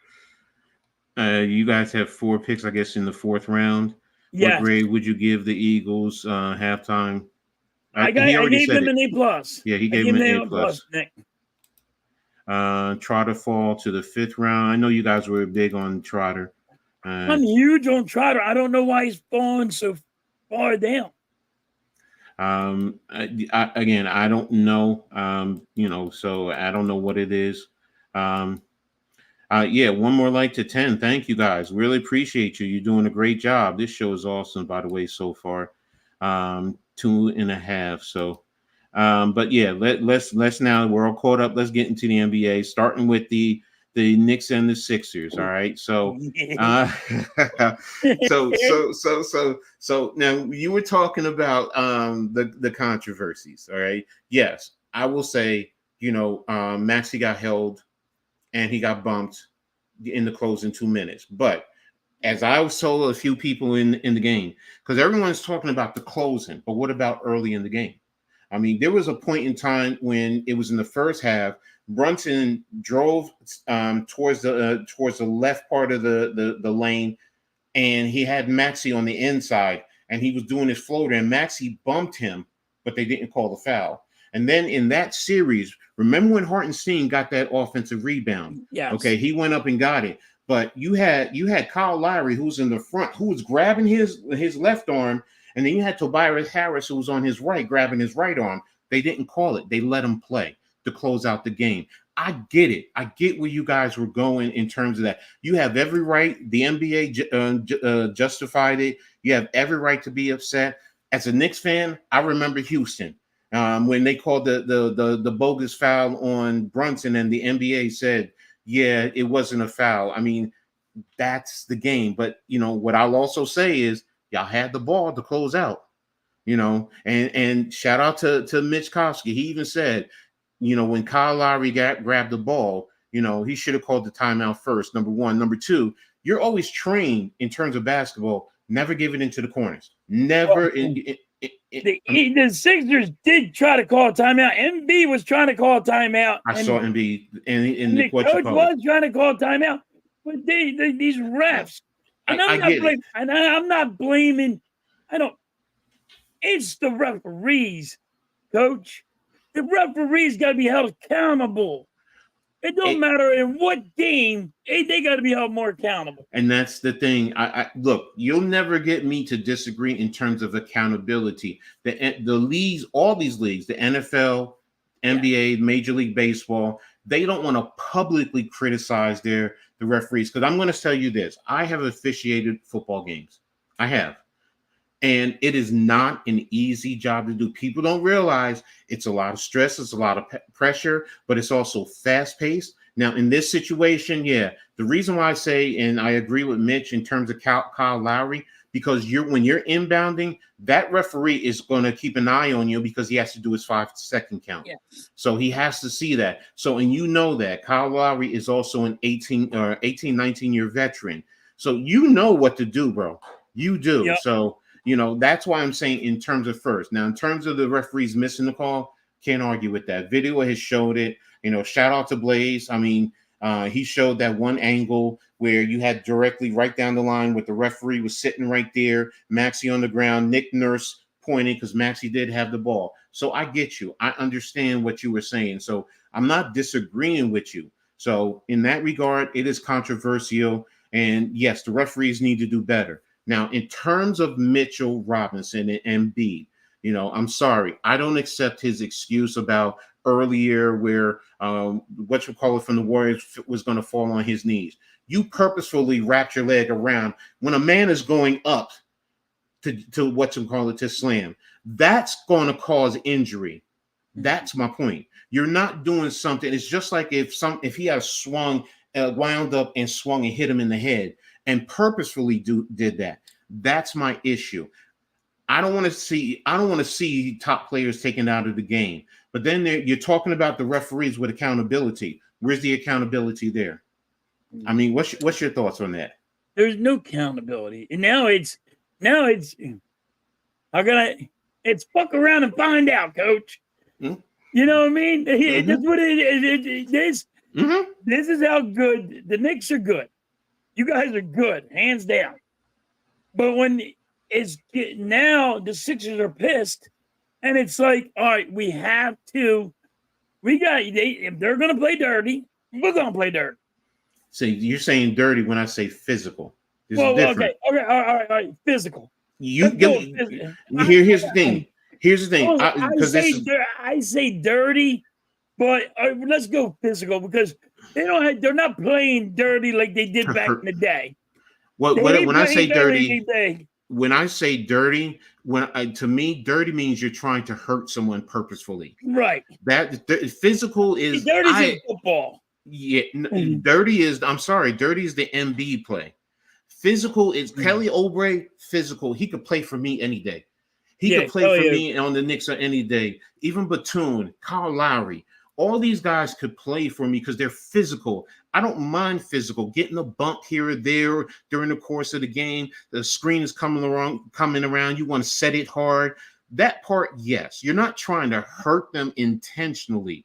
You guys have 4 picks, I guess, in the 4th round. Yes. What grade would you give the Eagles halftime? I gave them an A+. Yeah, he gave him an A+. Nick. Trotter fall to the 5th round. I know you guys were big on Trotter. I'm huge on Trotter. I don't know why he's falling so far down. Again, I don't know. So I don't know what it is. Yeah, one more like to 10. Thank you guys. Really appreciate you. You're doing a great job. This show is awesome, by the way, so far. 2.5. So, but yeah, let's now, we're all caught up. Let's get into the NBA, starting with the Knicks and the Sixers. All right. So, so now you were talking about the controversies. All right. Yes, I will say, Maxey got held and he got bumped in the closing 2 minutes. But as I told a few people in the game, because everyone's talking about the closing, but what about early in the game? I mean, there was a point in time when it was in the first half. Brunson drove towards the left part of the lane, and he had Maxey on the inside, and he was doing his floater, and Maxey bumped him, but they didn't call the foul. And then in that series, remember when Hartenstein got that offensive rebound? Yes. Okay, he went up and got it. But you had Kyle Lowry, who's in the front, who was grabbing his left arm, and then you had Tobias Harris, who was on his right, grabbing his right arm. They didn't call it. They let him play to close out the game. I get it. I get where you guys were going in terms of that. You have every right. The NBA justified it. You have every right to be upset. As a Knicks fan, I remember Houston when they called the bogus foul on Brunson, and the NBA said, yeah, it wasn't a foul. I mean, that's the game. But, what I'll also say is y'all had the ball to close out, and shout out to Mitch Kofsky. He even said, when Kyle Lowry grabbed the ball, he should have called the timeout first, number one. Number two, you're always trained in terms of basketball, never give it into the corners. Never. The Sixers did try to call a timeout. MB was trying to call a timeout. I saw MB and the coach was trying to call a timeout. But these refs, and I'm not blaming. It's the referees, coach. The referees got to be held accountable. It don't matter in what game, they got to be held more accountable. And that's the thing. I look, you'll never get me to disagree in terms of accountability. The leagues, all these leagues, the NFL, NBA, Major League Baseball, they don't want to publicly criticize the referees. Because I'm going to tell you this. I have officiated football games. I have. And it is not an easy job to do. People don't realize it's a lot of stress, it's a lot of pressure, but it's also fast-paced. Now, in this situation, the reason why I say, and I agree with Mitch in terms of Kyle Lowry, because when you're inbounding, that referee is going to keep an eye on you because he has to do his 5-second count. Yeah. So he has to see that. So, and you know that Kyle Lowry is also an 18, 19-year veteran. So you know what to do, bro. You do. Yep. So, that's why I'm saying in terms of first. Now, in terms of the referees missing the call, can't argue with that. Video has showed it. Shout out to Blaze. I mean, he showed that one angle where you had directly right down the line with the referee was sitting right there, Maxey on the ground, Nick Nurse pointing because Maxey did have the ball. So I get you. I understand what you were saying. So I'm not disagreeing with you. So in that regard, it is controversial. And yes, the referees need to do better. Now, in terms of Mitchell Robinson and Embiid, I'm sorry. I don't accept his excuse about earlier where from the Warriors was going to fall on his knees. You purposefully wrapped your leg around when a man is going up to slam. That's going to cause injury. That's my point. You're not doing something. It's just like if he had swung, wound up and swung and hit him in the head and purposefully did that. That's my issue. I don't want to see top players taken out of the game. But then you're talking about the referees with accountability. Where's the accountability there? I mean, what's your thoughts on that? There's no accountability, and now it's it's fuck around and find out, coach. Mm-hmm. You know what I mean? Mm-hmm. That's what it is. This is how good the Knicks are. Good. You guys are good, hands down. But when now the Sixers are pissed, and it's like, all right, if they're going to play dirty, we're going to play dirty. So you're saying dirty when I say physical. Okay, all right, physical. Here's the thing. I say dirty, but let's go physical because they're not playing dirty like they did back in the day. When I say dirty, to me, dirty means you're trying to hurt someone purposefully. Right. That physical is dirty football. Yeah, dirty is. I'm sorry, dirty is the MB play. Physical is Kelly Oubre. Physical, he could play for me any day. He could play for me on the Knicks on any day. Even Batum, Kyle Lowry, all these guys could play for me because they're physical. I don't mind physical, getting a bump here or there during the course of the game. The screen is coming around. You want to set it hard. That part, yes. You're not trying to hurt them intentionally.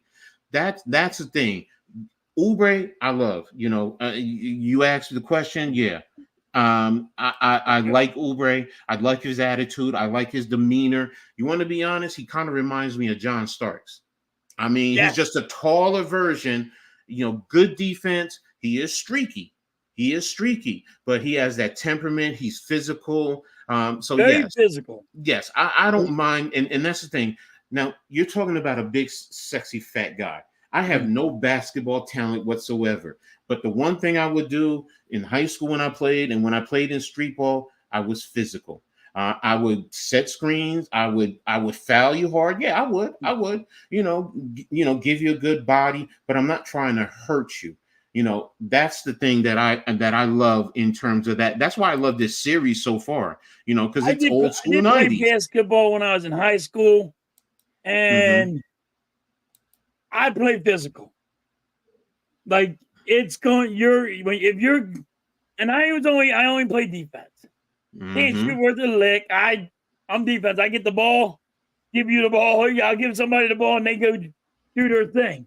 That's the thing. Oubre, I love. You asked the question. Yeah. I like Oubre. I like his attitude. I like his demeanor. You want to be honest? He kind of reminds me of John Starks. I mean, he's just a taller version. Good defense. He is streaky, but he has that temperament. He's physical. Very physical. Yes, I don't mind. And that's the thing. Now, you're talking about a big, sexy, fat guy. I have no basketball talent whatsoever. But the one thing I would do in high school when I played and when I played in street ball, I was physical. I would set screens. I would foul you hard. Yeah, I would. Give you a good body, but I'm not trying to hurt you. That's the thing that I love in terms of that. That's why I love this series so far. Because it's old school 90s. I did play basketball when I was in high school, and I play physical. Like if And I only play defense. Can't Mm-hmm. shoot worth a lick. I'm defense. I get the ball, give you the ball. I'll give somebody the ball, and they go do their thing.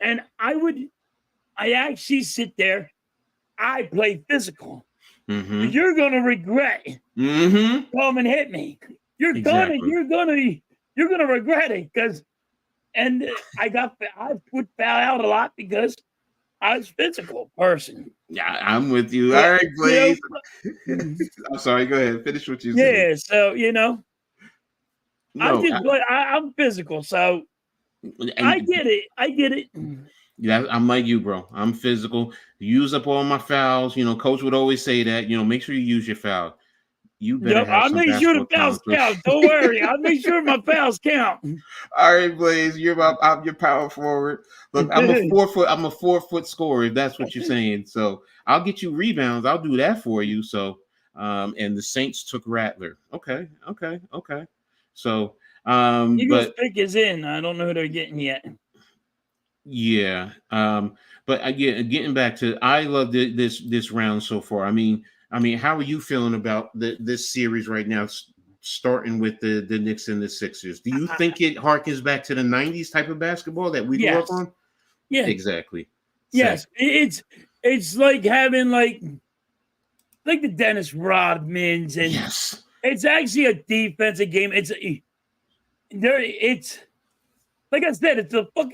And I actually sit there. I play physical. Mm-hmm. You're gonna regret Mm-hmm. come and hit me. Exactly. You're gonna regret it and I would foul out a lot because I was a physical person. Yeah, I'm with you. Yeah, All right, you Blaze. know, I'm sorry. Go ahead. Finish what you saying. yeah. So No, I'm physical, so I and get it. I get it. yeah, I'm like you, bro. I'm physical. Use up all my fouls. Coach would always say that. Make sure you use your foul. You better Yep, have I some make sure basketball the fouls talent, coach. count. Don't worry. I make sure my fouls count. All right, Blaze. I'm your power forward. Look, I'm a 4 foot scorer. If that's what you're saying, so I'll get you rebounds. I'll do that for you. So, and the Saints took Rattler. Okay, okay, okay. So, Eagles but pick is in. I don't know who they're getting yet. yeah, but again, getting back to, I love this round so far. I mean, how are you feeling about this series right now? Starting with the Knicks and the Sixers, do you think it harkens back to the '90s type of basketball that we grew up Yes. on? Yeah. Exactly. Same. Yes. It's like having like the Dennis Rodmans, and Yes. it's actually a defensive game. It's like I said, it's a fuck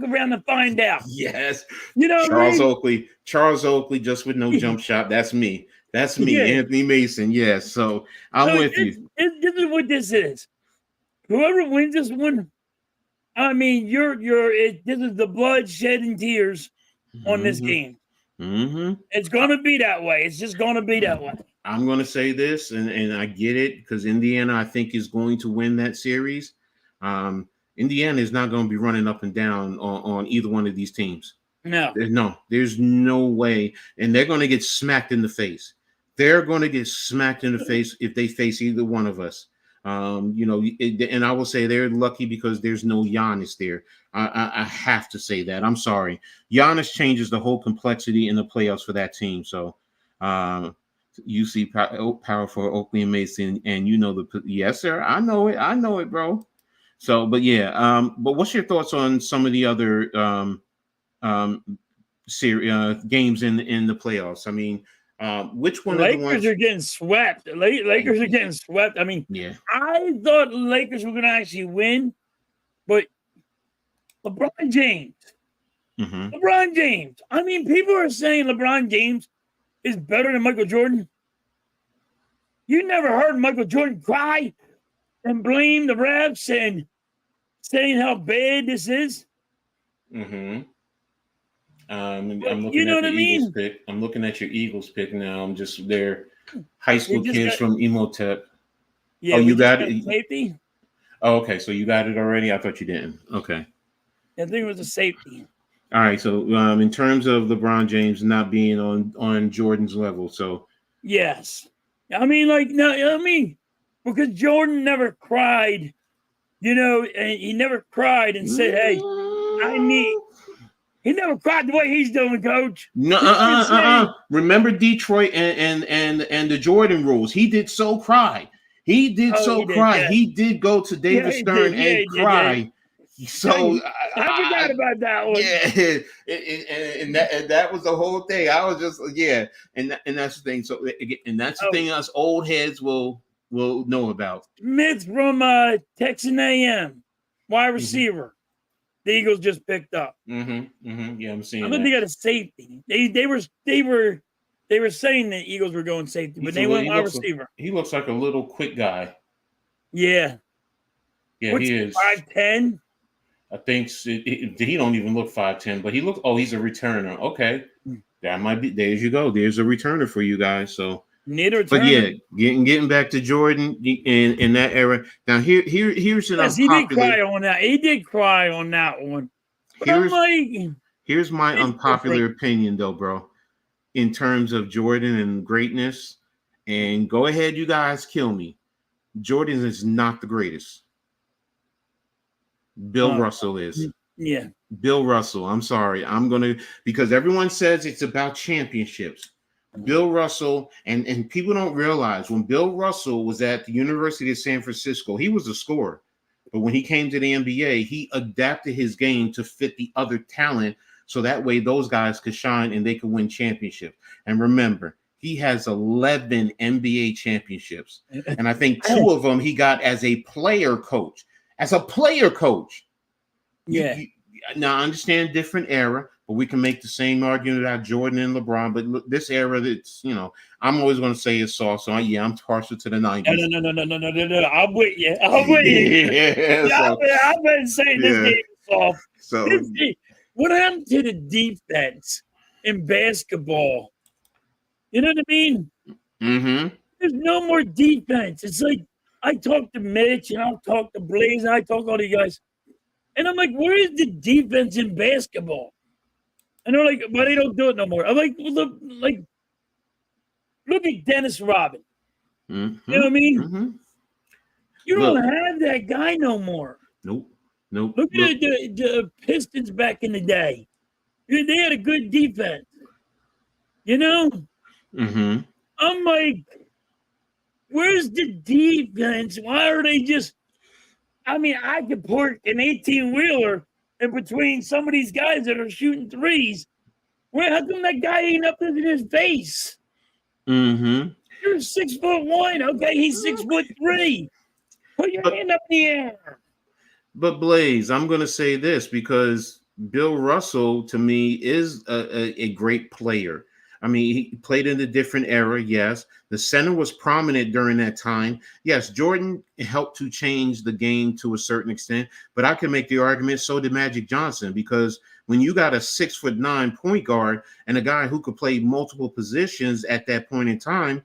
around and find out. Yes. You know what I Charles mean? Oakley. Charles Oakley, just with no jump shot. That's me. That's me. Yeah. Anthony Mason. Yes. So I'm So with you. this is what this is. Whoever wins this one, I mean, this is the blood, shed, and tears on this Mm-hmm. game. Mm-hmm. It's gonna be that way. It's just gonna be that way. I'm going to say this, and I get it, because Indiana, I think, is going to win that series. Indiana is not going to be running up and down on either one of these teams. No. There's no way, and they're going to get smacked in the face. They're going to get smacked in the face if they face either one of us. And I will say they're lucky because there's no Giannis there. I have to say that. I'm sorry. Giannis changes the whole complexity in the playoffs for that team. So, you see power for Oakley and Mason, and yes, sir. I know it, bro. So, but yeah, but what's your thoughts on some of the other games in the playoffs? I mean, which The one of the Lakers ones? are getting swept. The Lakers are getting swept. I mean, Yeah. I thought the Lakers were going to actually win, but LeBron James. Mm-hmm. LeBron James. I mean, people are saying LeBron James is better than Michael Jordan. You never heard Michael Jordan cry and blame the refs and saying how bad this is? Mm-hmm. I'm But you looking know at what the I Eagles mean? pick. I'm looking at your Eagles pick now. I'm just they're high They school just kids got, from Emotep. Oh, yeah, we you just got got it. safety. Oh, okay, so you got it already. I thought you didn't. Okay. I think it was a safety. All right. So, in terms of LeBron James not being on Jordan's level, so Yes. I mean, like, no, I mean, because Jordan never cried, and he never cried and said, hey, I need, he never cried the way he's doing, coach. no, He never said, remember Detroit and the Jordan rules. He did so cry. He did oh, so he did, cry. yeah. He did go to Yeah, David he did. Stern Yeah, and he did. Yeah. cry. So I forgot about that one. yeah, and that was the whole thing. I was just and that's the thing. So and that's the thing us old heads will know about. Smith from Texan A&M, wide receiver. The Eagles just picked up. Mm-hmm. Mm-hmm. Yeah, I'm seeing I think that. they got a safety. They were saying the Eagles were going safety, but they went wide receiver. He looks like a little quick guy. Yeah. Yeah, What's he is. 5'10"? I think he don't even look 5'10", but he looks. Oh, he's a returner. Okay, that might be. There you go. There's a returner for you guys. So, Need a returner. but yeah, getting back to Jordan in that era. Now here's an yes, unpopular. he did cry on that. He did cry on that one. But Here's my unpopular opinion, though, bro. In terms of Jordan and greatness, and go ahead, you guys, kill me. Jordan is not the greatest. Bill Russell is. Yeah. Bill Russell. I'm sorry. Because everyone says it's about championships. Bill Russell, and people don't realize when Bill Russell was at the University of San Francisco, he was a scorer. But when he came to the NBA, he adapted his game to fit the other talent so that way those guys could shine and they could win championships. And remember, he has 11 NBA championships. And I think 2 of them he got as a player coach. As a player coach. Yeah. Now, I understand different era, but we can make the same argument about Jordan and LeBron. But look, this era, it's, I'm always going to say it's soft. So, I'm partial to the 90s. No. I'm with you. I've been saying this game is soft. So, what happened to the defense in basketball? You know what I mean? Mm-hmm. There's no more defense. It's like I talk to Mitch and I'll talk to Blaze and I talk to all these guys. And I'm like, where is the defense in basketball? And they're like, well, they don't do it no more. I'm like, look at Dennis Rodman. Mm-hmm. You know what I mean? Mm-hmm. You don't have that guy no more. Nope. Look at the Pistons back in the day. They had a good defense. Mm-hmm. I'm like, where's the defense? Why are they just... I could put an 18-wheeler in between some of these guys that are shooting threes. How come that guy ain't up in his face? Mm-hmm. You're 6'1". Okay, he's 6'3". Put your hand up in the air. But Blaze, I'm going to say this because Bill Russell, to me, is a great player. He played in a different era, yes. The center was prominent during that time. Yes, Jordan helped to change the game to a certain extent, but I can make the argument so did Magic Johnson, because when you got a 6'9" point guard and a guy who could play multiple positions at that point in time,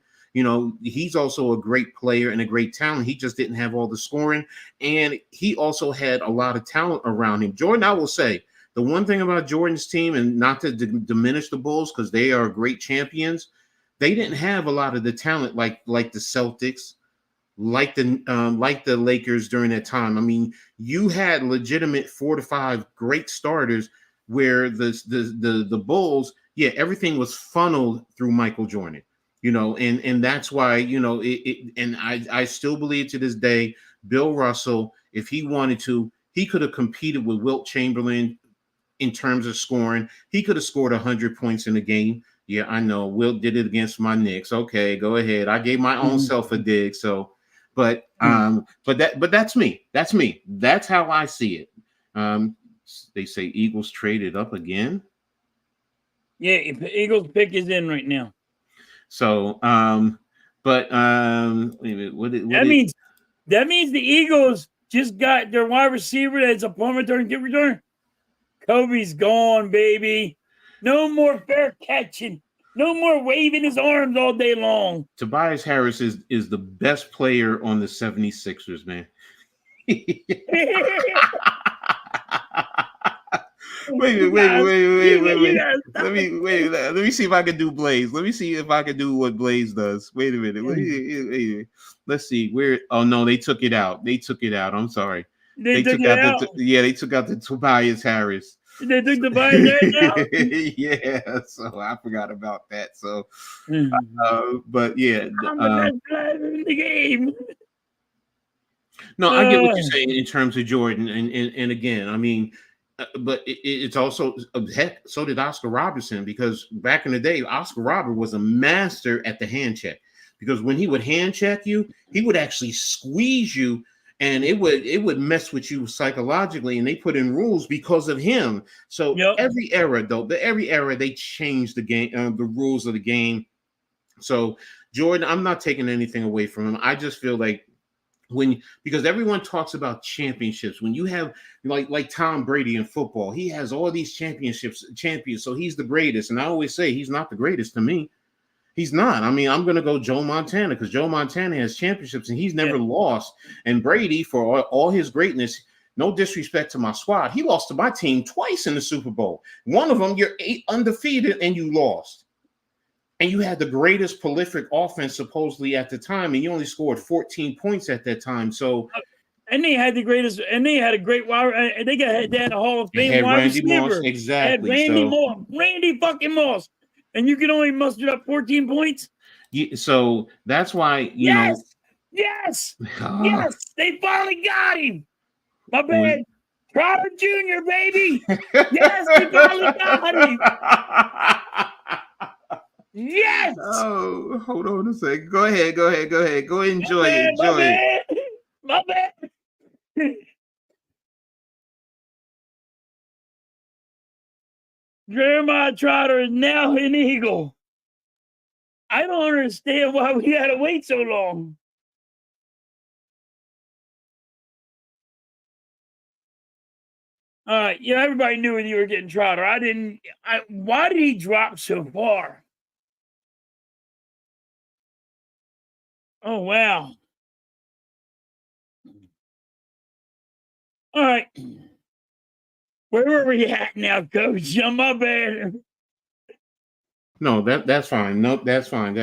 he's also a great player and a great talent. He just didn't have all the scoring, and he also had a lot of talent around him. Jordan, I will say, the one thing about Jordan's team, and not to diminish the Bulls because they are great champions, they didn't have a lot of the talent like the Celtics, like the Lakers during that time. You had legitimate 4 to 5 great starters, where the Bulls, everything was funneled through Michael Jordan. And that's why, and I still believe to this day, Bill Russell, if he wanted to, he could have competed with Wilt Chamberlain in terms of scoring. He could have scored 100 points in a game. Yeah, I know. Wilt did it against my Knicks. Okay, go ahead. I gave my own self a dig. So, but that's me. That's me. That's how I see it. They say Eagles traded up again. Yeah, Eagles pick is in right now. So, wait a minute. That means the Eagles just got their wide receiver that's a punt return, kick return. Kobe's gone, baby. No more fair catching. No more waving his arms all day long. Tobias Harris is the best player on the 76ers, man. Wait. Let me see if I can do Blaze. Let me see if I can do what Blaze does. Wait a minute. Wait. Let's see where. Oh no, they took it out. I'm sorry. They took out they took out the Tobias Harris. They took Tobias Harris out? Yeah, so I forgot about that. So, but yeah. I'm the best player in the game. No, I get what you're saying in terms of Jordan. And again, but it's also, heck, so did Oscar Robertson, because back in the day, Oscar Robertson was a master at the hand check, because when he would hand check you, he would actually squeeze you, and it would mess with you psychologically, and they put in rules because of him. So every era they changed the game, the rules of the game. So Jordan, I'm not taking anything away from him. I just feel like because everyone talks about championships, when you have like Tom Brady in football, he has all these champions, so he's the greatest. And I always say he's not the greatest to me. He's not. I'm going to go Joe Montana, because Joe Montana has championships and he's never lost. And Brady, for all his greatness, no disrespect to my squad, he lost to my team twice in the Super Bowl. One of them, you're undefeated and you lost. And you had the greatest prolific offense supposedly at the time, and you only scored 14 points at that time. So, and they had the greatest, and they had a great wide. And they had a Hall of Fame wide receiver. Moss, exactly. Randy Moss, Randy fucking Moss. and you can only muster up 14 points. So that's why Yes, yes, they finally got him. My bad, Trotter Jr., baby. Yes, they finally got him. Yes. Oh, hold on a second. Go ahead. Go enjoy it. My bad. Jeremiah Trotter is now an Eagle. I don't understand why we had to wait so long. All right, everybody knew you were getting Trotter. I didn't. Why did he drop so far? Oh wow. All right. Where were we at now, Coach? My bad. No, that's fine. No, that's fine.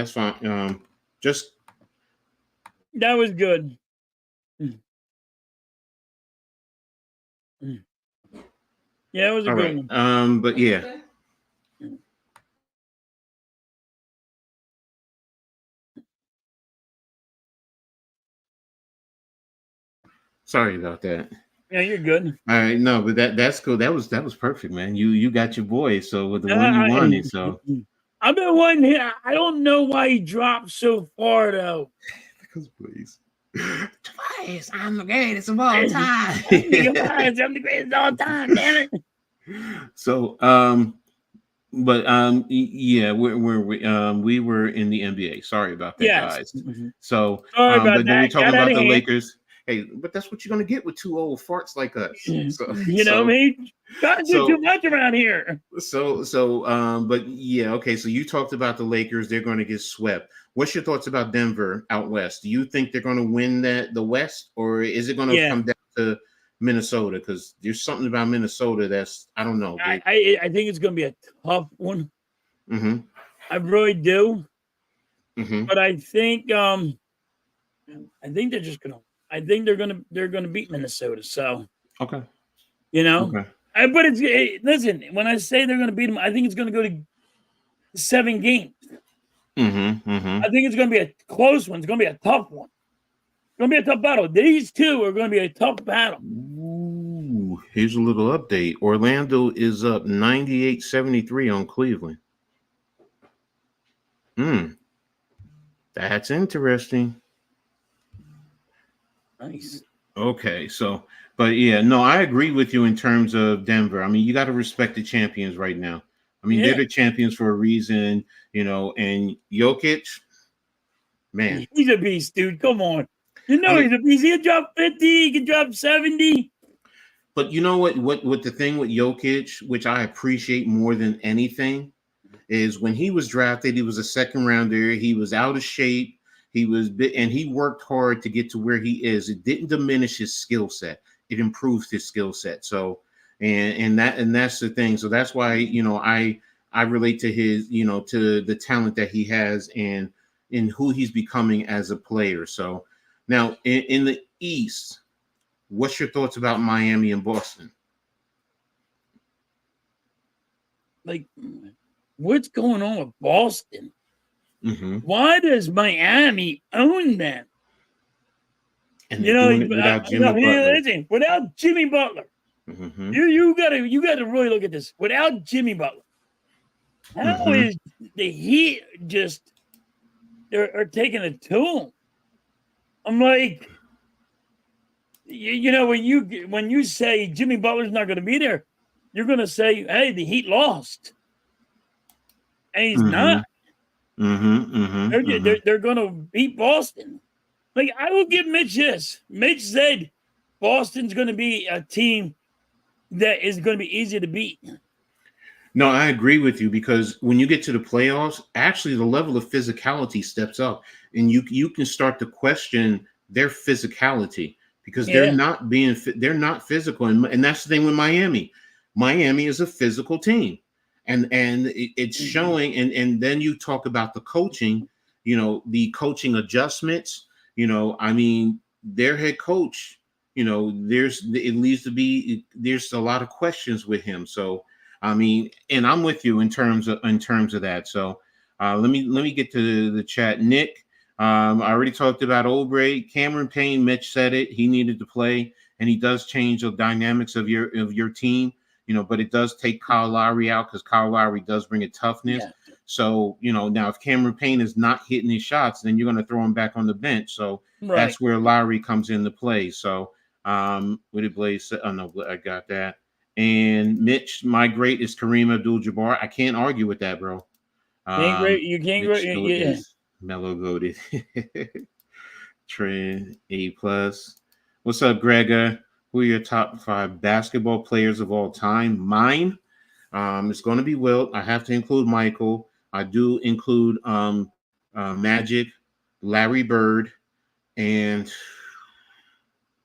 Just that was good. Yeah, it was a good one. But yeah. Sorry about that. Yeah, you're good. All right, no, but that's cool. That was perfect, man. You got your boy. So with the one you wanted, so I've been wondering. I don't know why he dropped so far though. Because please, twice I'm the greatest of all time. I'm the greatest of all time. Damn it. So but yeah, we were in the NBA. Sorry about that, guys. So sorry about but then we talking about the hand. Lakers. Hey, but that's what you're gonna get with two old farts like us. So, you know me. Gotta do too much around here. But yeah, okay. So you talked about the Lakers; they're going to get swept. What's your thoughts about Denver out west? Do you think they're going to win the West, or is it going to come down to Minnesota? Because there's something about Minnesota that's I don't know. I think it's going to be a tough one. Mm-hmm. I really do. Mm-hmm. But I think they're just gonna. I think they're gonna beat Minnesota. So okay, Okay. But listen. When I say they're gonna beat them, I think it's gonna go to 7 games. Mm-hmm. Mm-hmm. I think it's gonna be a close one. It's gonna be a tough one. It's gonna be a tough battle. These two are gonna be a tough battle. Ooh, here's a little update. Orlando is up 98-73 on Cleveland. That's interesting. Nice. Okay, but yeah, no, I agree with you in terms of Denver. I mean, you got to respect the champions right now. I mean, they're the champions for a reason, and Jokic, man. He's a beast, dude. Come on. He's a beast. He can drop 50, he can drop 70. But you know what the thing with Jokic, which I appreciate more than anything, is when he was drafted, he was a second rounder. He was out of shape. He worked hard to get to where he is. It didn't diminish his skill set. It improved his skill set. So, and that's the thing. So that's why, I relate to his, to the talent that he has and in who he's becoming as a player. So now in the East, what's your thoughts about Miami and Boston? Like, what's going on with Boston? Mm-hmm. Why does Miami own them? And doing it without Jimmy Butler. Listen, without Jimmy Butler, mm-hmm. you gotta really look at this. Without Jimmy Butler, how is the Heat just they're taking a toll? I'm like, when you say Jimmy Butler's not going to be there, you're going to say, hey, the Heat lost, and he's not. They're going to beat Boston. Like, I will give Mitch this. Mitch said Boston's going to be a team that is going to be easy to beat. No, I agree with you because when you get to the playoffs, actually the level of physicality steps up, and you can start to question their physicality because they're not physical, and that's the thing with Miami. Miami is a physical team, and it's showing. And then you talk about the coaching, the coaching adjustments. I mean, their head coach, there's a lot of questions with him. So I mean, and I'm with you in terms of that. So let me get to the chat. Nick, I already talked about Oubre. Cameron Payne, Mitch said it. He needed to play, and he does change the dynamics of your team. But it does take Kyle Lowry out because Kyle Lowry does bring a toughness. Yeah. So now if Cameron Payne is not hitting his shots, then you're going to throw him back on the bench. So Right. that's where Lowry comes into play. So what did Blaze say? Oh no, I got that. And Mitch, my great is Kareem Abdul-Jabbar. I can't argue with that, bro. You can't Mitch yeah. is mellow goated. Trend A plus. What's up, Gregor? Who are your top 5 basketball players of all time? Mine. It's going to be Wilt. I have to include Michael. I do include Magic, Larry Bird, and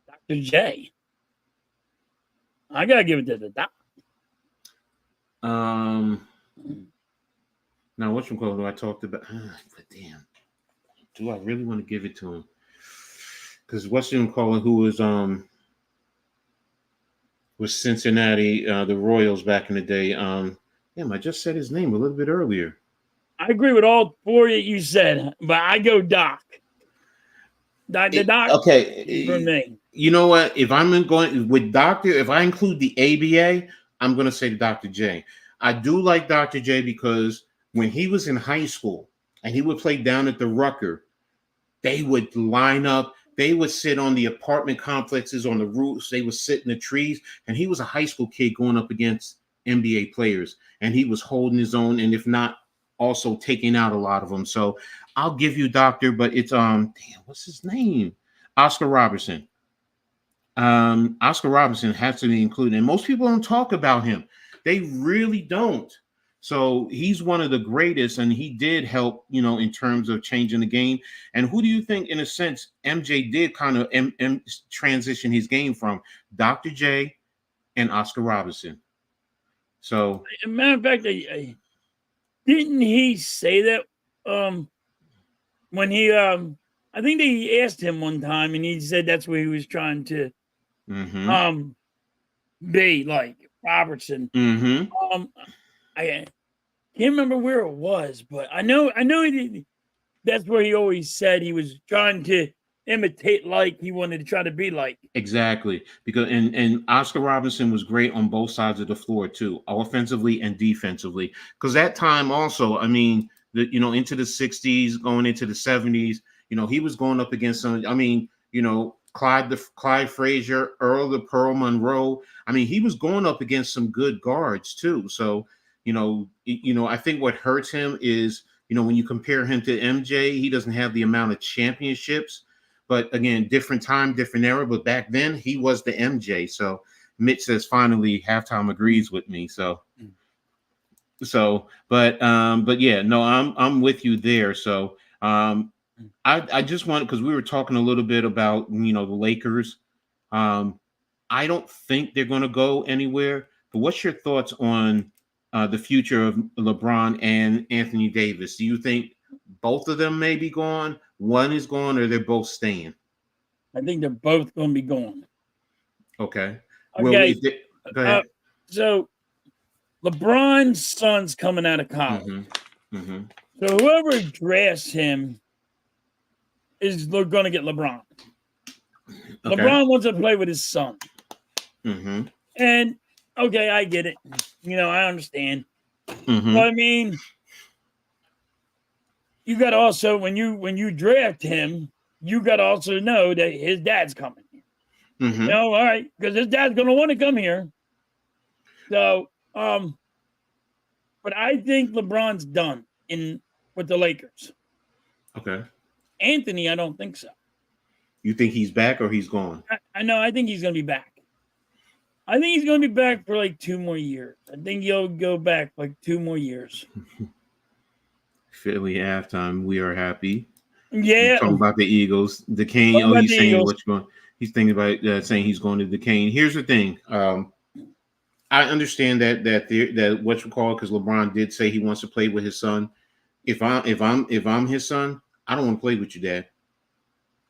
Dr. J. I gotta give it to the doc. Now whatchamacallit do I talked about? But damn, do I really want to give it to him? Because whatchamacallit, who was Cincinnati, the Royals back in the day. Damn, I just said his name a little bit earlier. I agree with all 4 that you said, but I go Doc. The Doc. Okay, for me. You know what? If I'm going with Doctor, if I include the ABA, I'm going to say Dr. J. I do like Dr. J because when he was in high school and he would play down at the Rucker, they would line up. They would sit on the apartment complexes on the roofs. They would sit in the trees. And he was a high school kid going up against NBA players. And he was holding his own. And if not, also taking out a lot of them. So I'll give you Doctor, but it's damn, what's his name? Oscar Robertson. Oscar Robertson has to be included. And most people don't talk about him. They really don't. So he's one of the greatest, and he did help, in terms of changing the game. And who do you think, in a sense, MJ did kind of transition his game from? Dr. J and Oscar Robertson. So, as a matter of fact, didn't he say that when he I think they asked him one time, and he said that's where he was trying to be like Robertson. I can't remember where it was, but I know that's where he always said he was trying to imitate, like he wanted to try to be like. Exactly, because and Oscar Robinson was great on both sides of the floor too, offensively and defensively. Because that time also, I mean, into the 60s, going into the 70s, he was going up against some. I mean, Clyde Frazier, Earl the Pearl Monroe. I mean, he was going up against some good guards too. So, I think what hurts him is, when you compare him to MJ, he doesn't have the amount of championships. But again, different time, different era. But back then, he was the MJ. So Mitch says finally halftime agrees with me. But yeah, no, I'm with you there. So I just want, because we were talking a little bit about the Lakers. I don't think they're going to go anywhere. But what's your thoughts on the future of LeBron and Anthony Davis? Do you think both of them may be gone? One is gone, or they're both staying? I think they're both going to be gone. Okay. Well, go ahead. So LeBron's son's coming out of college. So whoever drafts him is going to get LeBron. Okay. LeBron wants to play with his son. And okay, I get it. I understand. But I mean, you got to also, when you draft him, you got to also know that his dad's coming. All right, because his dad's going to want to come here. So, but I think LeBron's done with the Lakers. Okay. Anthony, I don't think so. You think he's back or he's gone? I know. I think he's going to be back. I think he's going to be back for like 2 more years. I think he'll go back like 2 more years. Philly halftime. We are happy. Yeah. You're talking about the Eagles. Duquesne. Oh, he's saying what's going. He's thinking about saying he's going to Duquesne. Here's the thing. I understand that what you call, because LeBron did say he wants to play with his son. If I'm his son, I don't want to play with you, Dad.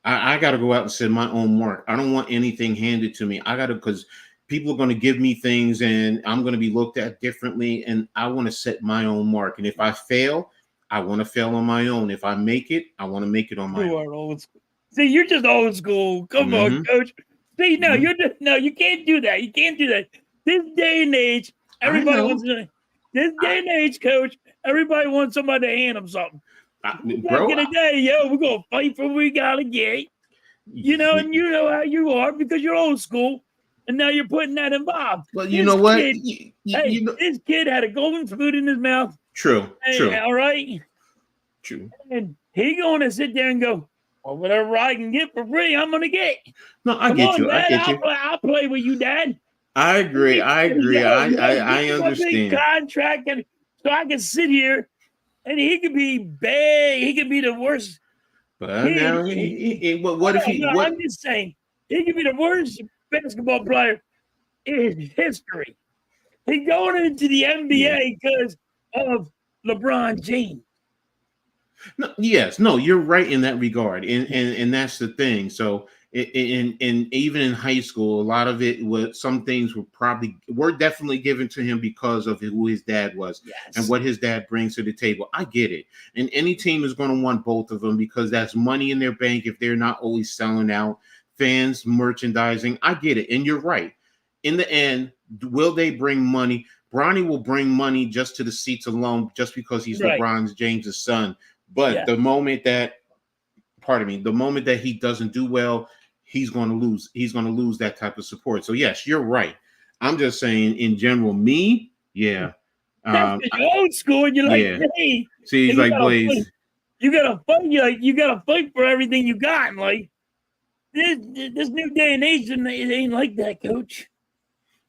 I got to go out and set my own mark. I don't want anything handed to me. I got to, because people are going to give me things, and I'm going to be looked at differently, and I want to set my own mark. And if I fail, I want to fail on my own. If I make it, I want to make it on my You own. are old school. See, you're just old school. Come on, Mm-hmm. coach. See, no, Mm-hmm. you're just no, you can't do that. You can't do that. This day and age, I everybody know, wants to. This day and age, coach, everybody wants somebody to hand them something. Back bro. in the day, yo, we're gonna fight for what we gotta get. You know, and you know how you are because you're old school, and now you're putting that in Bob. Well, you This know what? kid, hey, this kid had a golden spoon in his mouth. True, Hey, all right, true. and he going to sit there and go, well, whatever I can get for free, I'm gonna get. No, I Come get on, you. I Dad, get you. I'll play with you, Dad. I agree. I agree. Yo, I give him a big understand. contract, and so I can sit here, and he could be bad. He could be the worst. But now, what if he? No, What? I'm just saying, he could be the worst basketball player in history. He's going into the NBA because of LeBron James. No, yes, no, you're right in that regard, and that's the thing. So, in even in high school, a lot of it was some things were definitely given to him because of who his dad was and what his dad brings to the table. I get it, and any team is going to want both of them because that's money in their bank if they're not always selling out, fans, merchandising. I get it, and you're right. In the end, will they bring money? Bronny will bring money just to the seats alone, just because he's LeBron James' son. But the moment that, the moment that he doesn't do well, he's going to lose. He's going to lose that type of support. So yes, you're right. I'm just saying, in general, That's old school, and you're like, hey, see, he's like Blaze. You gotta fight. You gotta fight for everything you got. And like this new day and age, it ain't like that, Coach.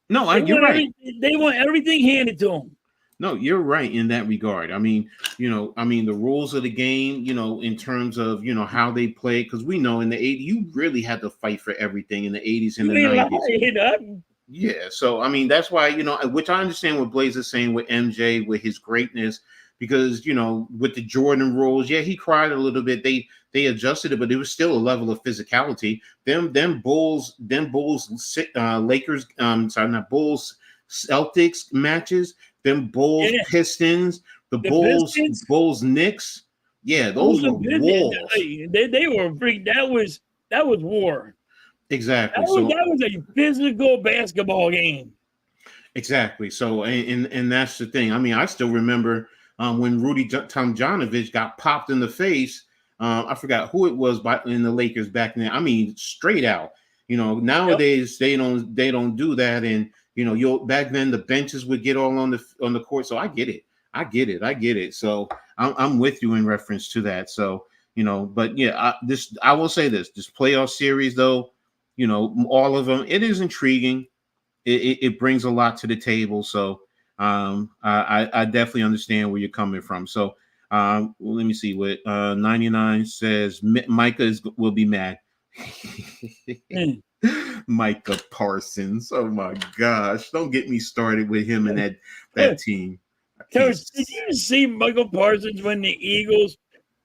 No, you're right. They want everything handed to them. No, you're right in that regard. I mean, the rules of the game, in terms of, how they play, because we know in the 80s, you really had to fight for everything in the 80s and the 90s. Yeah. So, I mean, that's why, which I understand what Blaze is saying with MJ, with his greatness, because, with the Jordan rules, he cried a little bit. They adjusted it, but it was still a level of physicality. Them Bulls, Lakers, not Bulls, Celtics matches, them Bulls, Pistons, the Bulls, Pistons? Bulls, Knicks. Yeah, those were wars. They were freak. That was war. Exactly. That was a physical basketball game. Exactly. So, and that's the thing. I mean, I still remember when Rudy Tomjanovich got popped in the face. I forgot who it was in the Lakers back then. I mean, straight out. Nowadays they don't do that, and back then the benches would get all on the court. So I get it. So I'm with you in reference to that. So but I will say this playoff series though, all of them, it is intriguing. It brings a lot to the table. So I definitely understand where you're coming from. So let me see what 99 says. Micah will be mad. Micah Parsons. Oh my gosh. Don't get me started with him and that team. Coach, did you see Michael Parsons when the Eagles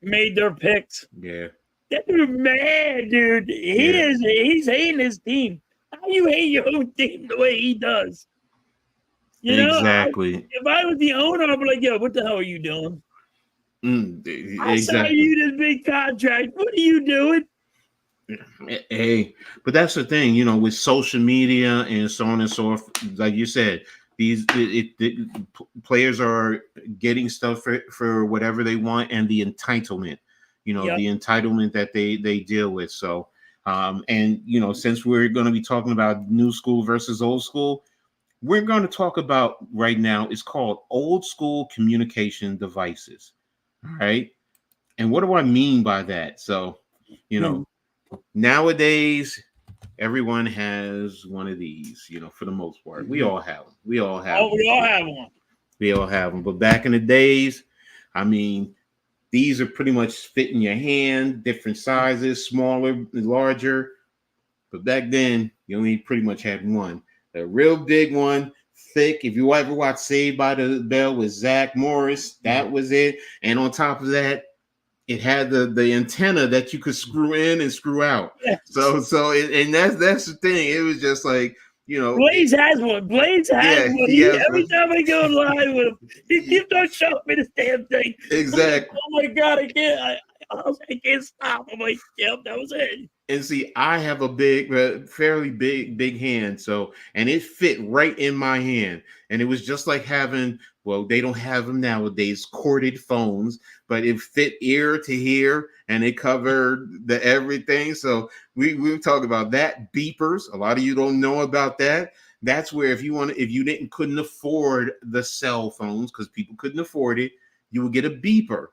made their picks? Yeah. That dude mad, dude. He's hating his team. How you hate your own team the way he does? Exactly. If I was the owner, I'd be like, yo, what the hell are you doing? Exactly. I signed you this big contract. What are you doing? Hey, but that's the thing, with social media and so on and so forth. Like you said, players are getting stuff for whatever they want, and the entitlement, the entitlement that they deal with. So, and since we're going to be talking about new school versus old school, we're going to talk about right now. It's called old school communication devices. All right, and what do I mean by that? So, nowadays, everyone has one of these, for the most part. We all have them. We all have one. We all have them. But back in the days, I mean, these are pretty much fit in your hand, different sizes, smaller, larger. But back then, you only pretty much had one. A real big one, thick. If you ever watched Saved by the Bell with Zach Morris, that was it. And on top of that, it had the antenna that you could screw in and screw out. Yes. So and that's the thing. It was just like, you know, Blaze has one. Blaze has yeah, one. he has Every one. time I go live with him, he keeps on showing me this damn thing. Exactly. Oh my god, I can't. I can't stop. I'm like, yep, that was it. And see, I have a big, fairly big hand. So, and it fit right in my hand. And it was just like having, well, they don't have them nowadays, corded phones, but it fit ear to ear and it covered the everything. So we talk about that. Beepers. A lot of you don't know about that. That's where if you couldn't afford the cell phones because people couldn't afford it, you would get a beeper.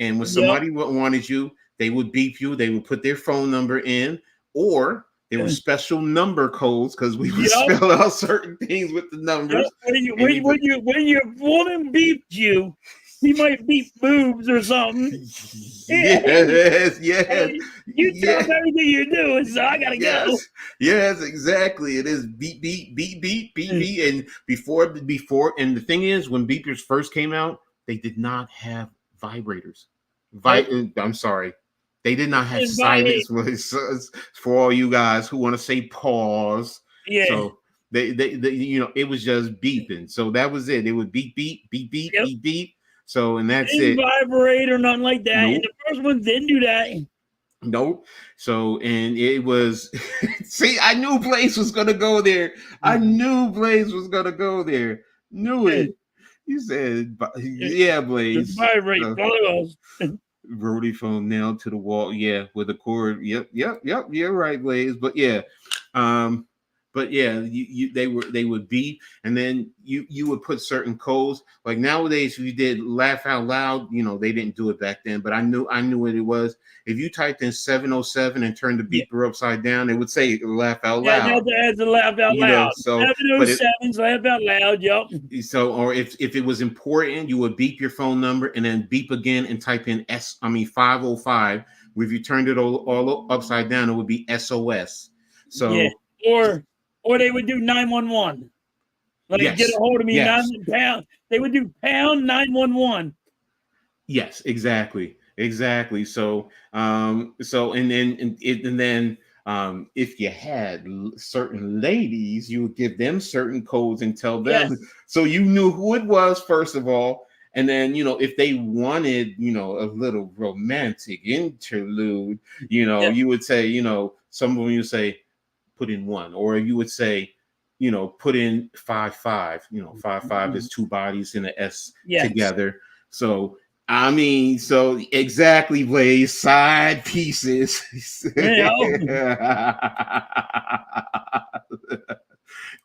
And when Yep. somebody wanted you, they would beep you. They would put their phone number in, or there were special number codes because we would Yep. spell out certain things with the numbers. Yep. When your woman beeped you, he might beep boobs or something. Yes, You tell him everything you're doing, so I gotta go. Yes, exactly. It is beep, beep, beep, beep, beep, beep. And before, and the thing is, when beepers first came out, they did not have vibrators. I'm sorry. They did not have silence for all you guys who want to say pause. Yeah. So they it was just beeping. So that was it. It would beep, beep, beep, beep, beep, beep. So and that's didn't it. Vibrate or nothing like that. Nope. And the first one didn't do that. Nope. So and it was see, I knew Blaze was gonna go there. I knew Blaze was gonna go there. Knew it. You said, yeah, Blaze. Vibrate. Rotary phone nailed to the wall. Yeah, with a cord. Yep. You're right, Blaze. But yeah, they would beep, and then you would put certain codes. Like nowadays, if you did laugh out loud, they didn't do it back then. But I knew what it was. If you typed in 707 and turned the beeper upside down, it would say laugh out loud. That's a laugh out loud. So 707's laugh out loud. Yep. So, or if it was important, you would beep your phone number and then beep again and type in 505. If you turned it all upside down, it would be SOS. So or they would do 911. Like get a hold of me, pound. They would do pound 911. Yes, exactly. So, and then if you had certain ladies, you would give them certain codes and tell them, so you knew who it was first of all. And then, if they wanted, a little romantic interlude, you would say, some of them you say, put in 1, or you would say, put in 55. 55 is 2 bodies in an S together. So I mean, so exactly, Blaze, side pieces.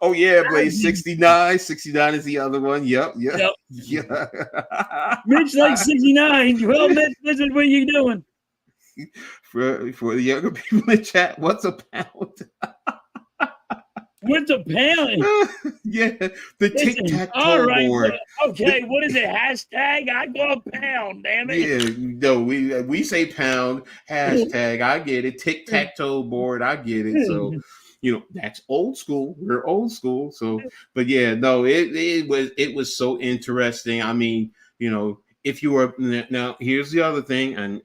Oh yeah, Blaze, 69. 69 is the other one. Yep. Mitch like 69. Well, Mitch, this is what you doing. For the younger people in chat, what's a pound? What's a pound? The tic-tac-toe board. Okay, what is it? Hashtag I go pound, damn it. Yeah, no, we say pound, hashtag, I get it. Tic-tac-toe board, I get it. So, that's old school. We're old school. So, but yeah, no, it was so interesting. I mean, if you were now, here's the other thing, and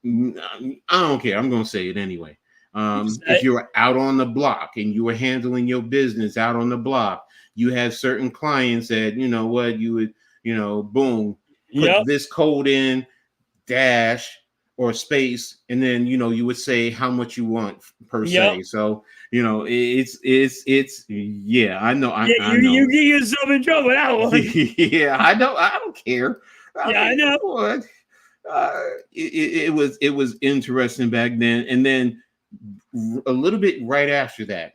I don't care. I'm gonna say it anyway. If you were out on the block and you were handling your business out on the block, you had certain clients that, you would, boom, put this code in, dash or space, and then, you would say how much you want per se. So, it's I know. I know. You get yourself in trouble with that one. Yeah, I know. I don't care. I know. What? It was interesting back then, and then a little bit right after that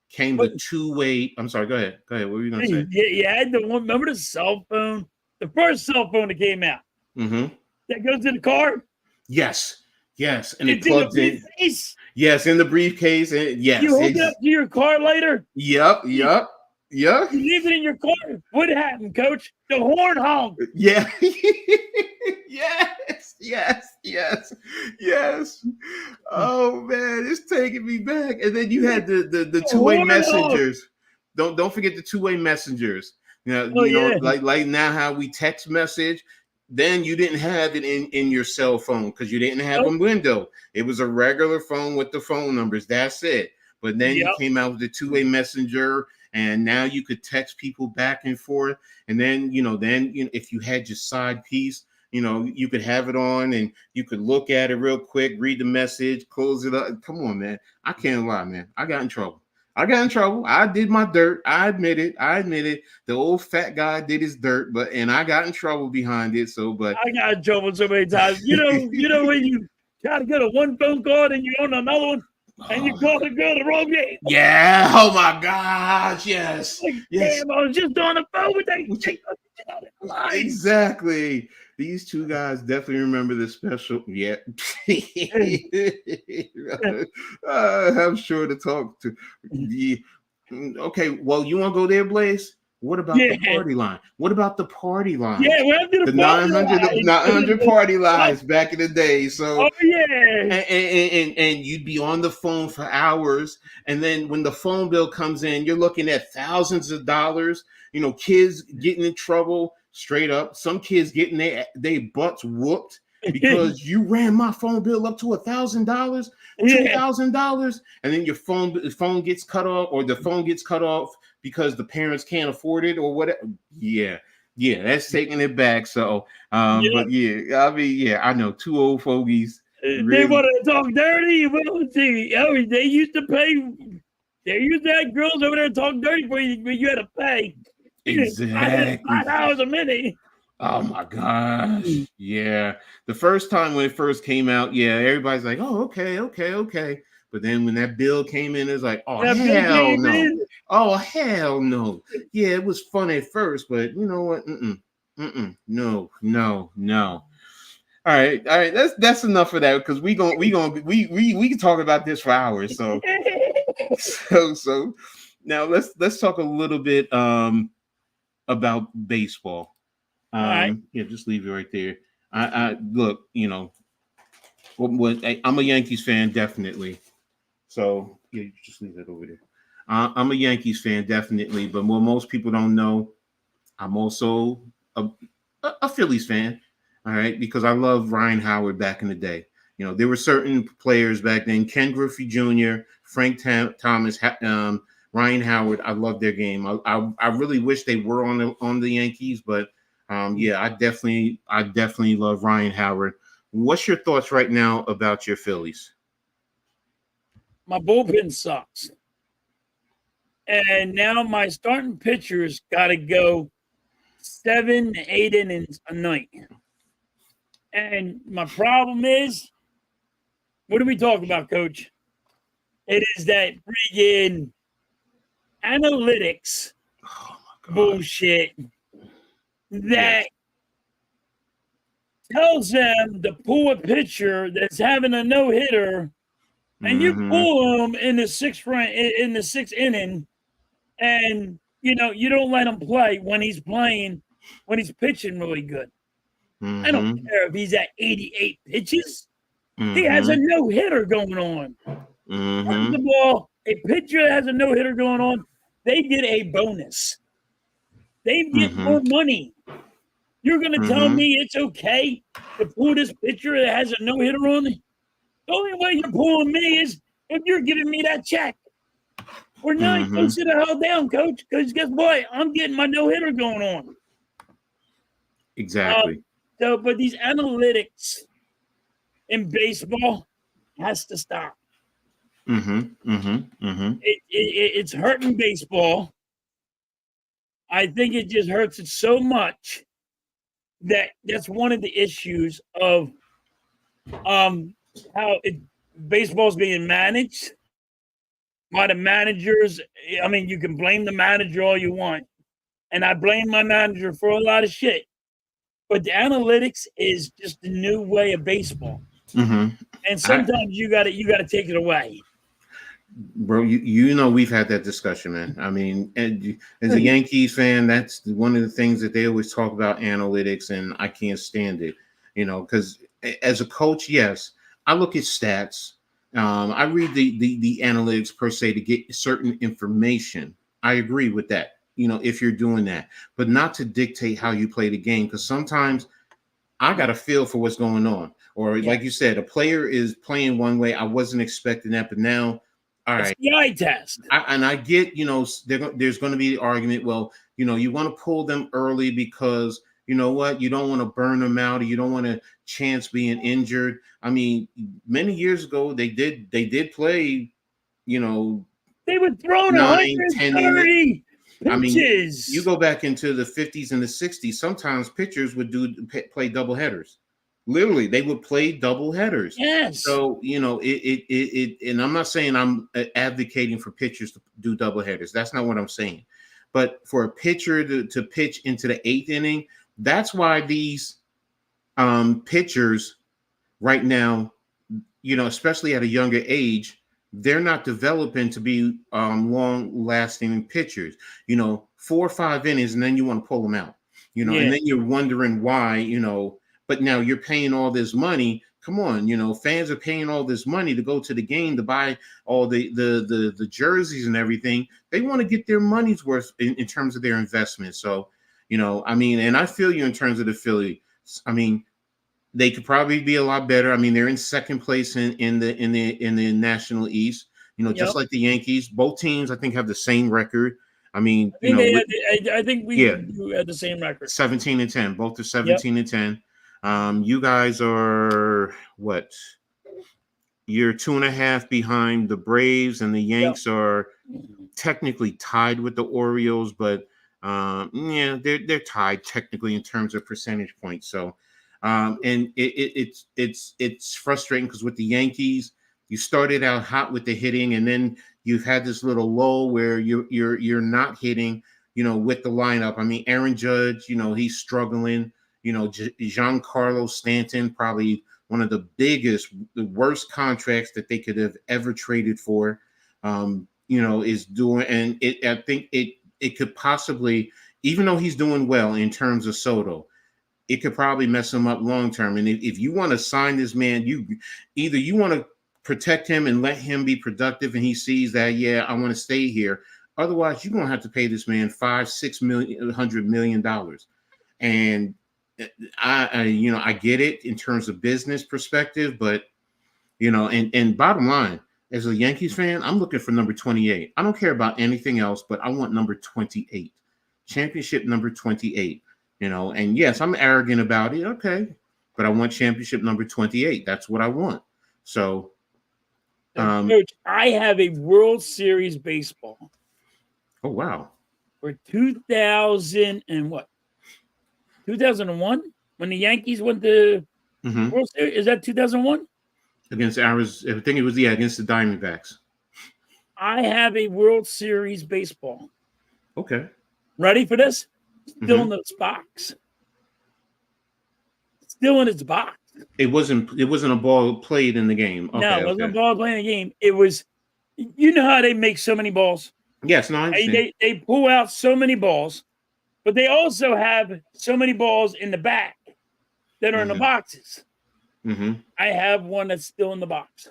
came the two-way. I'm sorry. Go ahead. What were you gonna say? Yeah, I had the one. Remember the cell phone? The first cell phone that came out. Mm-hmm. That goes in the car. Yes, and it plugs in. Yes, in the briefcase. And yes, you hook it up to your car later. Yep. You leave it in your car. What happened, Coach? The horn honk. Yeah. Yes. Oh man, it's taking me back. And then you had the two-way messengers. Don't forget the two-way messengers. Like now how we text message. Then you didn't have it in your cell phone because you didn't have a window. It was a regular phone with the phone numbers. That's it. But then you Yep. came out with the two-way messenger, and now you could text people back and forth. And then, if you had your side piece, you could have it on and you could look at it real quick, read the message, close it up. Come on, man. I can't lie, man. I got in trouble. I did my dirt. I admit it. The old fat guy did his dirt, and I got in trouble behind it. So, but I got in trouble so many times. You know when you try to get a one phone call and you're on another one and you call the girl the wrong name. Yeah. Oh my gosh. Yes. Like, Yes. damn, I was just on the phone with that. Exactly. These two guys definitely remember the special. Yeah. I'm sure to talk to. Yeah. Okay. Well, you want to go there, Blaze? What about the party line? Yeah, we have to the 900 party lines back in the day. So, and you'd be on the phone for hours, and then when the phone bill comes in, you're looking at thousands of dollars. Kids getting in trouble straight up. Some kids getting their butts whooped because you ran my phone bill up to $1,000, $2,000, and then your phone gets cut off, or the phone gets cut off because the parents can't afford it or whatever. Yeah, that's taking it back. So, but yeah, I mean, yeah, I know two old fogies. Really, they want to talk dirty. Well, see, they used to pay. They used to have girls over there talk dirty for you, but you had to pay. Exactly. $5 a minute. Oh my gosh. Yeah. The first time when it first came out, yeah, everybody's like, oh, okay. But then when that bill came in, it's like, oh, hell no. Oh, hell no. Yeah, it was fun at first, but you know what? No. All right. That's enough of that, because we can talk about this for hours. So so now let's talk a little bit about baseball. Right. Yeah, just leave it right there. I look, I'm a Yankees fan, definitely. So yeah, just leave it over there. I'm a Yankees fan, definitely, but what most people don't know, I'm also a Phillies fan. All right, because I love Ryan Howard back in the day. There were certain players back then: Ken Griffey Jr., Frank Thomas, Ryan Howard. I love their game. I really wish they were on the Yankees, but yeah, I definitely love Ryan Howard. What's your thoughts right now about your Phillies? My bullpen sucks, and now my starting pitchers got to go 7, 8 innings a night. And my problem is, what do we talk about, Coach? It is that freaking analytics bullshit that tells them to pull a pitcher that's having a no-hitter, and you pull him in the sixth inning, and you don't let him play when he's pitching really good. I don't care if he's at 88 pitches. He has a no-hitter going on. First of all, a pitcher that has a no-hitter going on, they get a bonus. They get more money. You're going to tell me it's okay to pull this pitcher that has a no-hitter on? The only way you're pulling me is if you're giving me that check. Or not, go sit the hell down, Coach, because guess what? I'm getting my no-hitter going on. Exactly. But these analytics in baseball has to stop. It's hurting baseball. I think it just hurts it so much that's one of the issues of how baseball's being managed by the managers. I mean, you can blame the manager all you want, and I blame my manager for a lot of shit. But the analytics is just the new way of baseball, and sometimes you got to take it away. Bro, we've had that discussion, man. I mean, as a Yankees fan, that's one of the things that they always talk about, analytics, and I can't stand it. Because as a coach, yes, I look at stats. I read the analytics per se to get certain information. I agree with that. If you're doing that, but not to dictate how you play the game, because sometimes I got a feel for what's going on. Or like you said, a player is playing one way. I wasn't expecting that, but now all It's right. the eye test. I get, there's going to be the argument. Well, you want to pull them early because you know what, you don't want to burn them out, or you don't want to chance being injured. I mean, many years ago they did play, you know, They were throwing 9, 10 innings. 130 I mean, you pitches. go back into the 50s and the 60s, sometimes pitchers would play double headers. Literally, they would play double headers. Yes. So, and I'm not saying I'm advocating for pitchers to do double headers. That's not what I'm saying. But for a pitcher to pitch into the 8th inning, that's why these pitchers right now, especially at a younger age, they're not developing to be long-lasting pitchers. 4 or 5 innings, and then you want to pull them out. Yeah. And then you're wondering why. But now you're paying all this money. Come on, fans are paying all this money to go to the game, to buy all the jerseys and everything. They want to get their money's worth in terms of their investment. So, I mean, and I feel you in terms of the Philly. I mean, they could probably be a lot better. I mean, they're in second place in the National East. Just like the Yankees. Both teams, I think, have the same record. I mean, I think we do have the same record. 17-10. Both are 17-10. You guys are what? You're 2.5 behind the Braves, and the Yanks are technically tied with the Orioles, but they're tied technically in terms of percentage points. So, and it's frustrating because with the Yankees, you started out hot with the hitting, and then you've had this little lull where you're not hitting, with the lineup. I mean, Aaron Judge, he's struggling. Giancarlo Stanton, probably one of the worst contracts that they could have ever traded for, is doing, and I think it could possibly, even though he's doing well in terms of Soto, it could probably mess him up long term. And if you want to sign this man, you want to protect him and let him be productive, and he sees that, I want to stay here. Otherwise, you're gonna have to pay this man $5-6 million, $100 million. And I get it in terms of business perspective, but and bottom line, as a Yankees fan, I'm looking for number 28. I don't care about anything else, but I want number 28, championship number 28. And yes, I'm arrogant about it. Okay, but I want championship number 28. That's what I want. So, Coach, I have a World Series baseball. Oh wow! For 2000 and what? 2001 when the Yankees went to World Series. Is that 2001? Against ours, I think it was against the Diamondbacks. I have a World Series baseball. Okay. Ready for this? Still in its box. Still in its box. It wasn't a ball played in the game. Okay, no, it wasn't a ball played in the game. It was, you know how they make so many balls? Yes, no, I understand. They pull out so many balls, but they also have so many balls in the back that are in the boxes. I have one that's still in the box.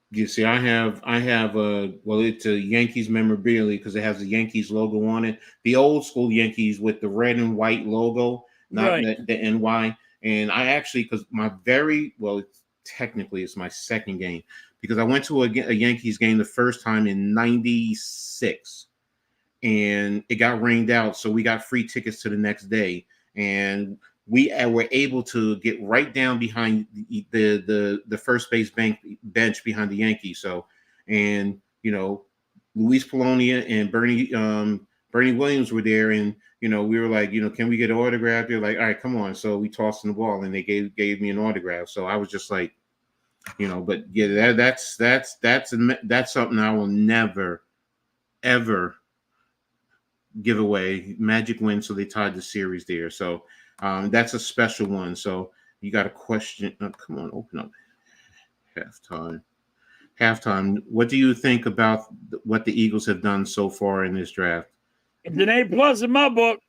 You see, I have it's a Yankees memorabilia because it has the Yankees logo on it. The old school Yankees with the red and white logo, not the NY. And I actually, because technically it's my second game, because I went to a Yankees game the first time in '96, and it got rained out, so we got free tickets to the next day, and we were able to get right down behind the first base bench behind the Yankees. So, and Luis Polonia and Bernie Williams were there, and we were like, can we get an autograph? They're like, all right, come on. So we tossed in the ball, and they gave me an autograph. So I was just like, but yeah, that's something I will never ever give away. Magic win, so they tied the series there. So that's a special one. So you got a question? Oh, come on, open up. Halftime. What do you think about what the Eagles have done so far in this draft? It's an A+ in my book.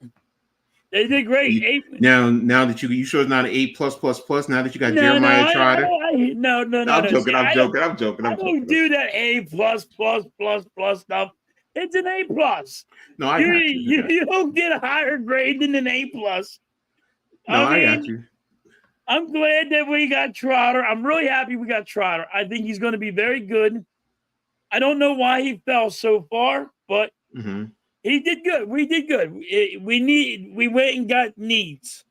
They did great. Now that you sure it's not an A+++. Now that you got Jeremiah Trotter. No. I'm joking. I don't do that A+++ stuff. It's an A+. No, I got you. You don't get a higher grade than an A+. No, I got you. I'm glad that we got Trotter. I'm really happy we got Trotter. I think he's going to be very good. I don't know why he fell so far, but Mm-hmm. he did good. We did good. We went and got needs.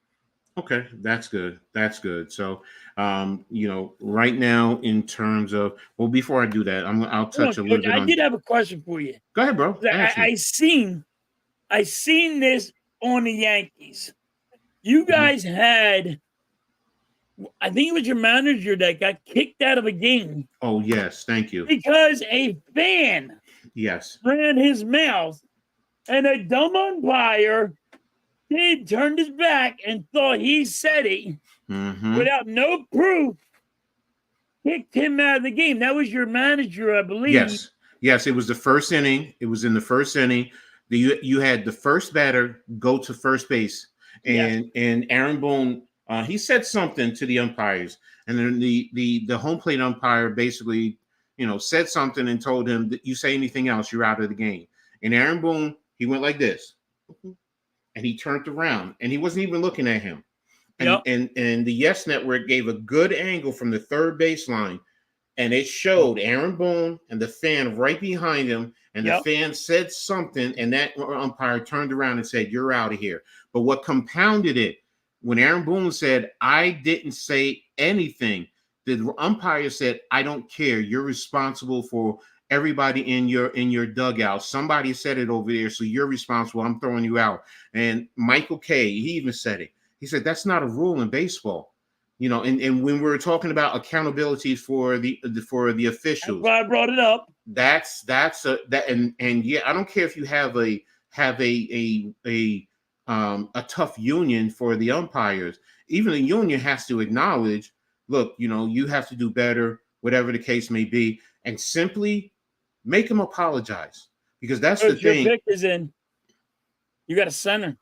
Okay, that's good. That's good. So, right now, in terms of, well, before I do that, I'll Hold touch on, a little Coach. bit I on. did have a question for you. Go ahead, bro. Ask me. I seen this on the Yankees. You Mhm. guys had, I think it was your manager that got kicked out of a game Oh, yes. Thank you. because a fan Yes. ran his mouth, and a dumb umpire did turned his back and thought he said it Mm-hmm. without no proof, kicked him out of the game. That was your manager, I believe. Yes. Yes. It was the first inning. It was in the first inning. You had the first batter go to first base, Yes. and Aaron Boone, he said something to the umpires, and then the home plate umpire basically, said something and told him that you say anything else, you're out of the game. And Aaron Boone, he went like this, and he turned around, and he wasn't even looking at him. And Yep. and the Yes Network gave a good angle from the third baseline, and it showed Aaron Boone and the fan right behind him. And the Yep. fan said something, and that umpire turned around and said, "You're out of here." But what compounded it, when Aaron Boone said, "I didn't say anything," the umpire said, "I don't care. You're responsible for everybody in your dugout. Somebody said it over there, so you're responsible. I'm throwing you out." And Michael Kay, he even said it. He said, "That's not a rule in baseball." And when we're talking about accountability for the That's officials, why I brought it up. and yeah, I don't care if you have a tough union for the umpires. Even the union has to acknowledge, look, you have to do better, whatever the case may be, and simply make them apologize, because that's the Coach, your thing. pick is in. You got a center.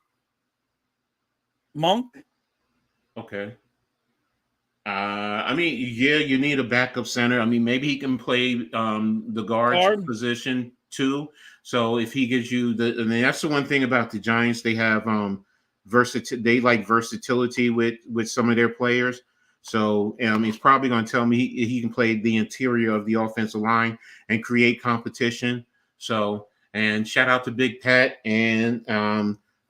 Monk. Okay. I mean, yeah, you need a backup center. I mean, maybe he can play the guards Card. position too. So if he gives you I mean, that's the one thing about the Giants. They have they like versatility with some of their players. So he's probably going to tell me he can play the interior of the offensive line and create competition. So, and shout out to Big Pat and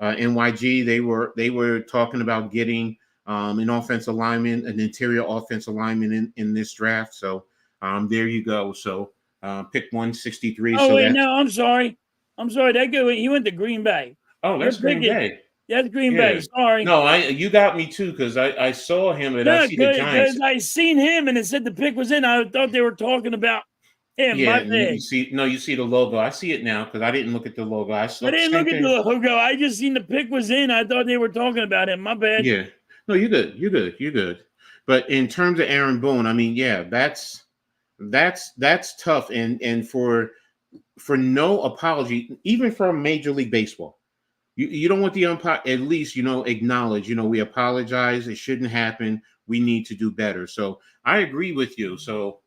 NYG. They were talking about getting an offensive lineman, an interior offensive lineman in this draft. So there you go. So pick 163. Oh So wait, that's no, I'm sorry. I'm sorry. That guy he went to Green Bay. Your that's pick Green is Bay. that's Green Bay. Yeah. Sorry. No, you got me too, because I saw him and I No, see the Giants. because I seen him and it said the pick was in. I thought they were talking about him. Yeah, My and you bad. see, no, you see the logo. I see it now because I didn't look at the logo. I I saw didn't same look at the thing. logo. I just seen the pick was in. I thought they were talking about him. My bad. Yeah. No, you're good. You're good. You're good. But in terms of Aaron Boone, I mean, yeah, that's tough, and for no apology, even from Major League Baseball. You don't want the umpire, at least, acknowledge, we apologize. It shouldn't happen. We need to do better. So I agree with you. So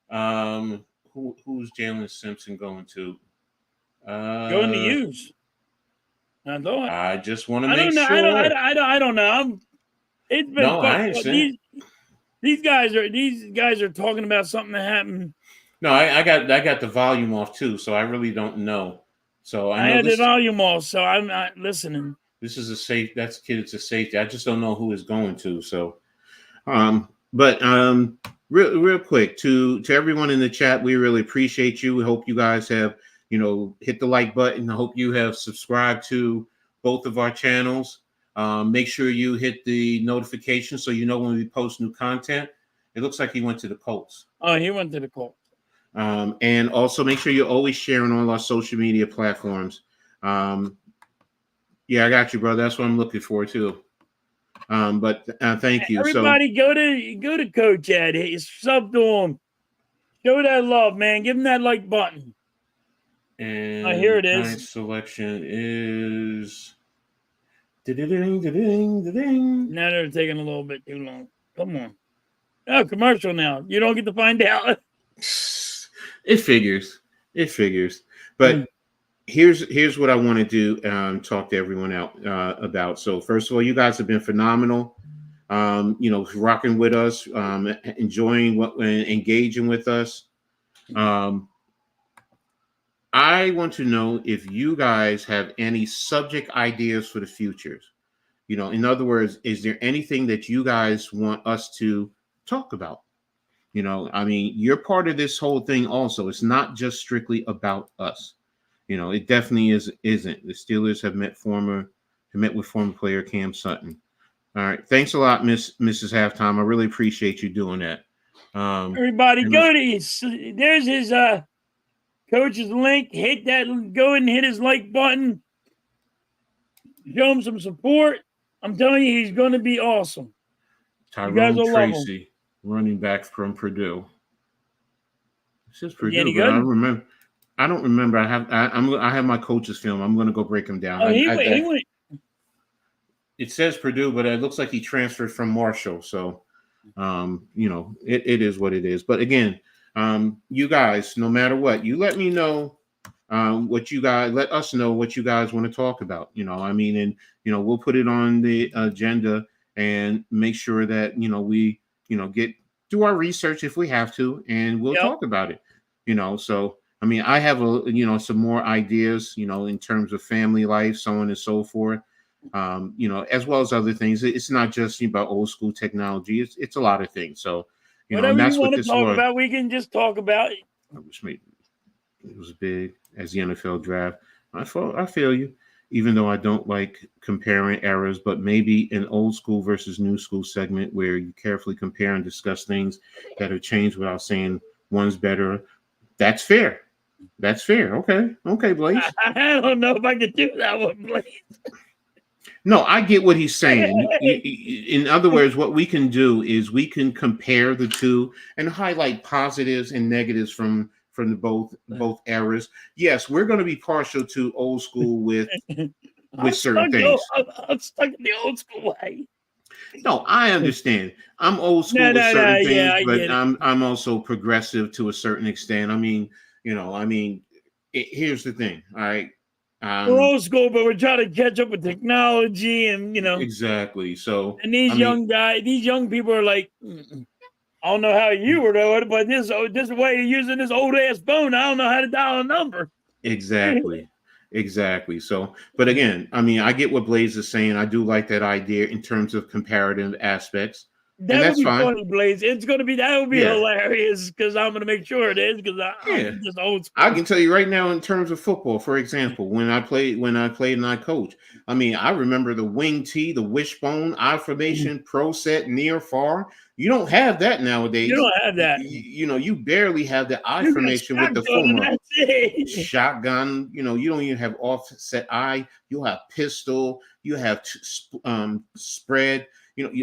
who's Jalen Simpson going to? Going to use. I thought. I just want to I make don't know. sure. I don't know. It's been No, I fucked up. understand. These guys are talking about something that happened. No, I got the volume off too, so I really don't know. So I I know had the this volume off, so I'm not listening. this is a safe. That's kid. It's a safety. I just don't know who is going to. So but real quick, to everyone in the chat, we really appreciate you. We hope you guys have hit the like button. I hope you have subscribed to both of our channels. Make sure you hit the notification so you know when we post new content. It looks like he went to the Colts. Oh, he went to the Colts. And also make sure you're always sharing all our social media platforms. Yeah, I got you, brother. That's what I'm looking for too. But thank you. Everybody, go to Coach Ed. Sub to him. Show that love, man. Give him that like button. And here it is. Giants selection is. Ding. Now they're taking a little bit too long. Come on. Oh, commercial now. You don't get to find out. It figures. But here's what I want to do. Talk to everyone out about. So first of all, you guys have been phenomenal. Rocking with us, enjoying engaging with us. I want to know if you guys have any subject ideas for the futures. In other words, is there anything that you guys want us to talk about? I mean, you're part of this whole thing also. It's not just strictly about us. It definitely isn't. The Steelers have met with former player Cam Sutton. All right. Thanks a lot, Mrs. Halftime. I really appreciate you doing that. Everybody, And go to there's his coach's link. Hit that. Go and hit his like button. Show him some support. I'm telling you, he's going to be awesome. Tyrone Tracy, running back from Purdue. It says Purdue, but I don't remember. I have my coach's film. I'm going to go break him down. Oh, he went. It says Purdue, but it looks like he transferred from Marshall. So, it is what it is. But again, you guys, no matter what, you let me know let us know what you guys want to talk about. And we'll put it on the agenda and make sure that we do our research if we have to, and we'll talk about it. So I mean, I have some more ideas, in terms of family life, so on and so forth. As well as other things. It's not just about old school technology. It's a lot of things. So, whatever and that's you want what to this talk was. about, we can just talk about it. It was big as the NFL draft. I feel you, even though I don't like comparing eras, but maybe an old school versus new school segment where you carefully compare and discuss things that have changed without saying one's better. That's fair. Okay, Blaze. I don't know if I could do that one, Blaze. No, I get what he's saying. In other words, what we can do is we can compare the two and highlight positives and negatives from the both eras. Yes, we're going to be partial to old school with certain things. I'm stuck in the old school way. No, I understand. I'm old school with certain things, but I'm also progressive to a certain extent. I mean, here's the thing. All right. We're old school, but we're trying to catch up with technology, and exactly. So, and these young people are like, I don't know how you were doing it, but this way of using this old ass phone, I don't know how to dial a number. Exactly. So, but again, I mean, I get what Blaze is saying. I do like that idea in terms of comparative aspects. That would be funny, Blaze. That would be hilarious, because I'm going to make sure it is, because I'm just old school. I can tell you right now, in terms of football, for example, when I played and I coached, I mean, I remember the wing T, the wishbone, I formation, pro set, near far. You don't have that nowadays. You don't have that. You barely have the I formation with the full shotgun. You don't even have offset I. You'll have pistol. You have spread.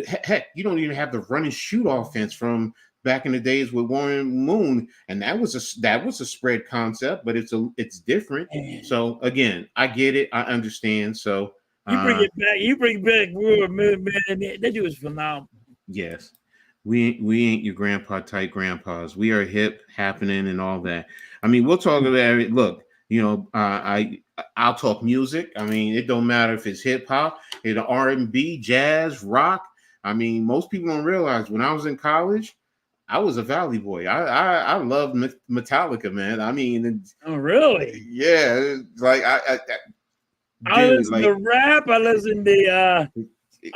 Heck, you don't even have the run and shoot offense from back in the days with Warren Moon, and that was a spread concept, but it's different. So again, I get it, I understand. So you bring it back. You bring back man. That dude was phenomenal. Yes, we ain't your grandpa type grandpas. We are hip, happening, and all that. I mean, we'll talk about it. Look, I'll talk music. I mean, it don't matter if it's hip hop, it's R&B, jazz, rock. I mean, most people don't realize when I was in college, I was a Valley boy. I love Metallica, man. I mean, oh really? Yeah, like I listen to rap. I listen to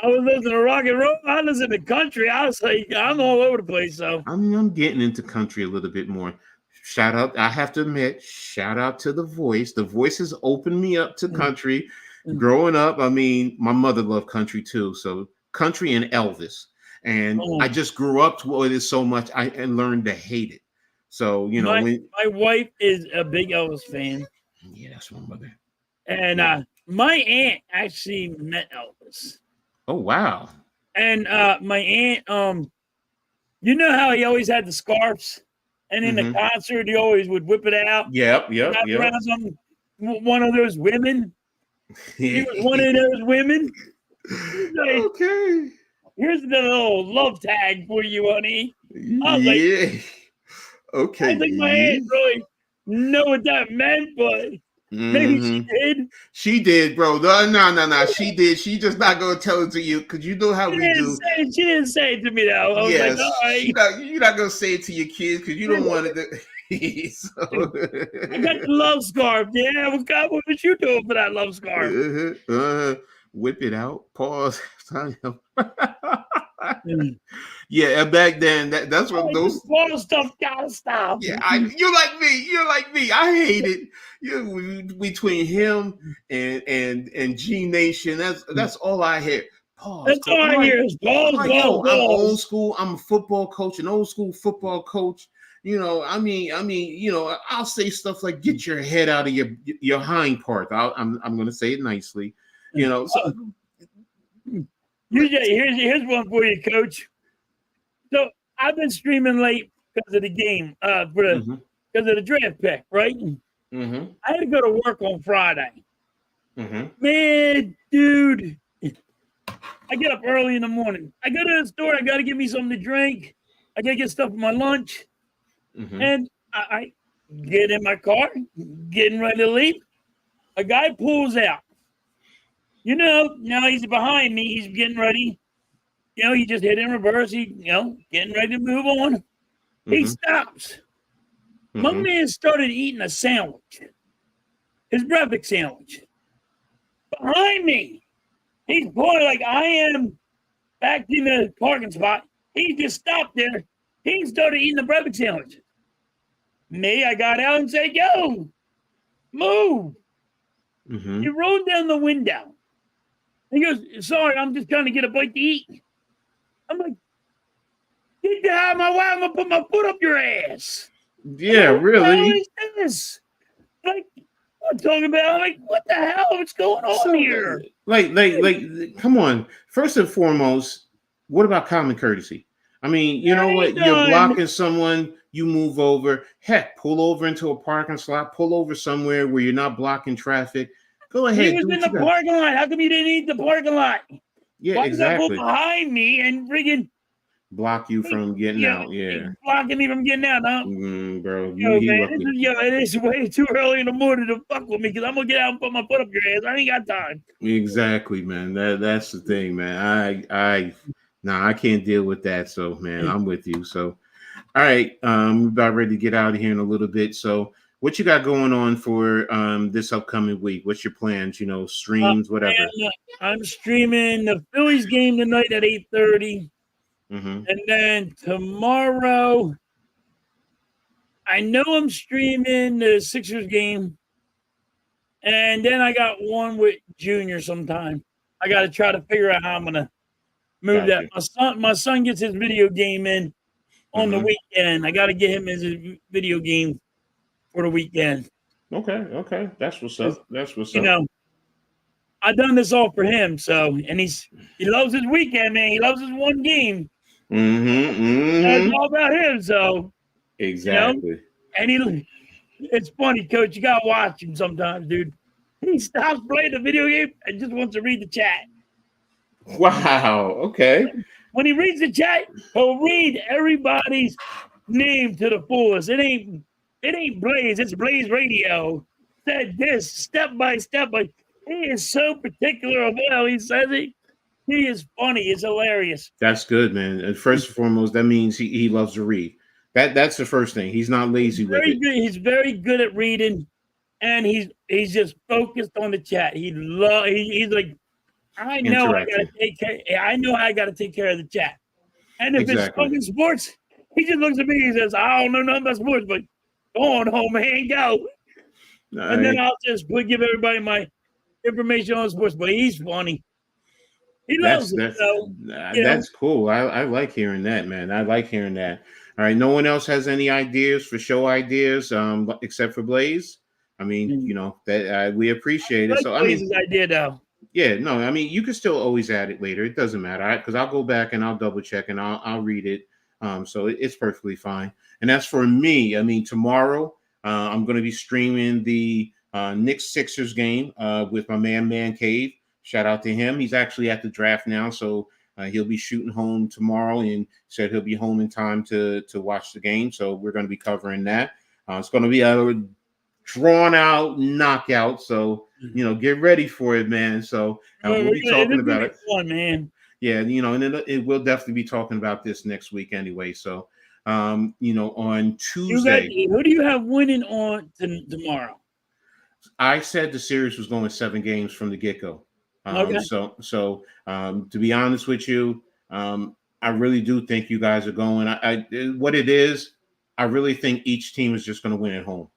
I was listening to rock and roll. I listen to country. I was like, I'm all over the place. So I'm getting into country a little bit more. Shout out, I have to admit, shout out to The Voice. The Voice has opened me up to country. Growing up, I mean, my mother loved country too. So country and Elvis. And I just grew up with it so much, I learned to hate it. So, my wife is a big Elvis fan. Yeah, that's my mother. And my aunt actually met Elvis. Oh, wow. And my aunt, you know how he always had the scarves? And in the concert, he always would whip it out. Yep. One of those women. He was one of those women. Like, okay. Here's the little love tag for you, honey. I was like, okay. I think my aunt really know what that meant, but maybe she did. She did, bro. No. She did. She just not gonna tell it to you, because you know how we do. She didn't say it to me though. I was like, all right. You're not gonna say it to your kids because you don't want it. So, I got the love scarf. Yeah, what was you doing for that love scarf? whip it out. Pause. Mm. Yeah, and back then that's what Oh, this those. ball stuff gotta stop. Yeah, you're like me. You're like me. I hate it. You between him and G Nation. That's all I hear. Pause, That's coach. all I hear is I'm balls, like, balls, yo, I'm old balls. school. I'm a football coach, an old school football coach. I'll say stuff like, "Get your head out of your hind part." I'm going to say it nicely. So Here's one for you, Coach. So I've been streaming late because of the game, because of the draft pick, right? mm-hmm, I had to go to work on Friday. mm-hmm, Man, dude, I get up early in the morning. I go to the store. I got to get me something to drink. I got to get stuff for my lunch. mm-hmm. And I get in my car, getting ready to leave. A guy pulls out. Now he's behind me. He's getting ready. He just hit in reverse. Getting ready to move on. He stops. My man started eating a sandwich, his breakfast sandwich. Behind me, he's pulling like I am back in the parking spot. He just stopped there. He started eating the breakfast sandwich. Me, I got out and said, "Yo, move." He rolled down the window. He goes, "Sorry, I'm just trying to get a bite to eat." I'm like, "Get out of my way. I'm going to put my foot up your ass." Yeah, like, really. What is this? Like, I'm talking about, like, what the hell? What's going on here? Come on. First and foremost, what about common courtesy? I mean, you know what? You're blocking someone, you move over. Heck, pull over into a parking slot, pull over somewhere where you're not blocking traffic. Go ahead. He was in the parking lot. How come you didn't eat the parking lot? Yeah, Why exactly. did that pull behind me and friggin' block you from getting out? Yeah, blocking me from getting out, huh? Bro, it is way too early in the morning to fuck with me because I'm gonna get out and put my foot up your ass. I ain't got time. Exactly, man. That's the thing, man. I can't deal with that. So, man, I'm with you. So, all right, we're about ready to get out of here in a little bit. So, what you got going on for this upcoming week? What's your plans? Streams, whatever. I'm streaming the Phillies game tonight at 8:30. And then tomorrow, I know I'm streaming the Sixers game. And then I got one with Junior sometime. I got to try to figure out how I'm going to move that. My son gets his video game in on the weekend. I got to get him his video game for the weekend. Okay. That's what's up. I done this all for him. So, and he loves his weekend, man. He loves his one game. It's all about him. So, exactly. And it's funny, Coach. You got to watch him sometimes, dude. He stops playing the video game and just wants to read the chat. Wow. Okay. When he reads the chat, he'll read everybody's name to the fullest. It ain't Blaze. It's Blaze Radio. Said this step by step. But he is so particular of how he says it. He is funny. It's hilarious. That's good, man. And first and foremost, that means he loves to read. That's the first thing. He's not lazy with it. He's very good at reading, and he's just focused on the chat. He's like, I know I gotta take care. I know I gotta take care of the chat. And if it's fucking sports, he just looks at me and says, "I don't know nothing about sports, but go on home, man, go." And then I'll just give everybody my information on sports. But he's funny. He loves it. That's cool. I like hearing that, man. I like hearing that. All right. No one else has any ideas for show ideas, except for Blaze. I mean, that we appreciate it. So Blaze's idea, though. Yeah, no, I mean, you can still always add it later. It doesn't matter, because I'll go back and I'll double check and I'll read it. So it's perfectly fine. And as for me, I mean, tomorrow I'm going to be streaming the Knicks Sixers game with my Man Cave. Shout out to him. He's actually at the draft now, so he'll be shooting home tomorrow, and said he'll be home in time to watch the game. So we're going to be covering that. It's going to be a drawn out knockout. So get ready for it, man. So we'll be talking about it. Fun, man. Yeah, and it will definitely be talking about this next week anyway. So On You got Tuesday, who do you have winning on tomorrow? I said the series was going 7 games from the get-go. Okay. To be honest with you, I really do think you guys are going. What it is, I really think each team is just going to win at home.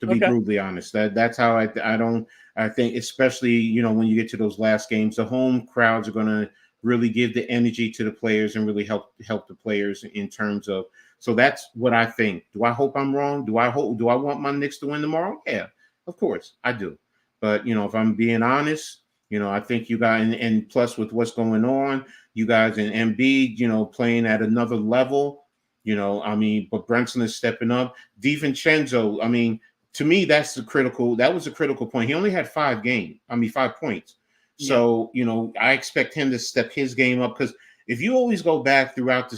To be Okay. brutally honest, that's how I think, especially when you get to those last games, the home crowds are going to really give the energy to the players and really help the players in terms of. So that's what I think. Do I hope I'm wrong? Do I want my Knicks to win tomorrow? Yeah, of course I do. But if I'm being honest, I think you guys, and plus with what's going on, you guys and Embiid, playing at another level. But Brunson is stepping up. DiVincenzo, to me, that was a critical point. He only had 5 points. Yeah. So, I expect him to step his game up, because if you always go back throughout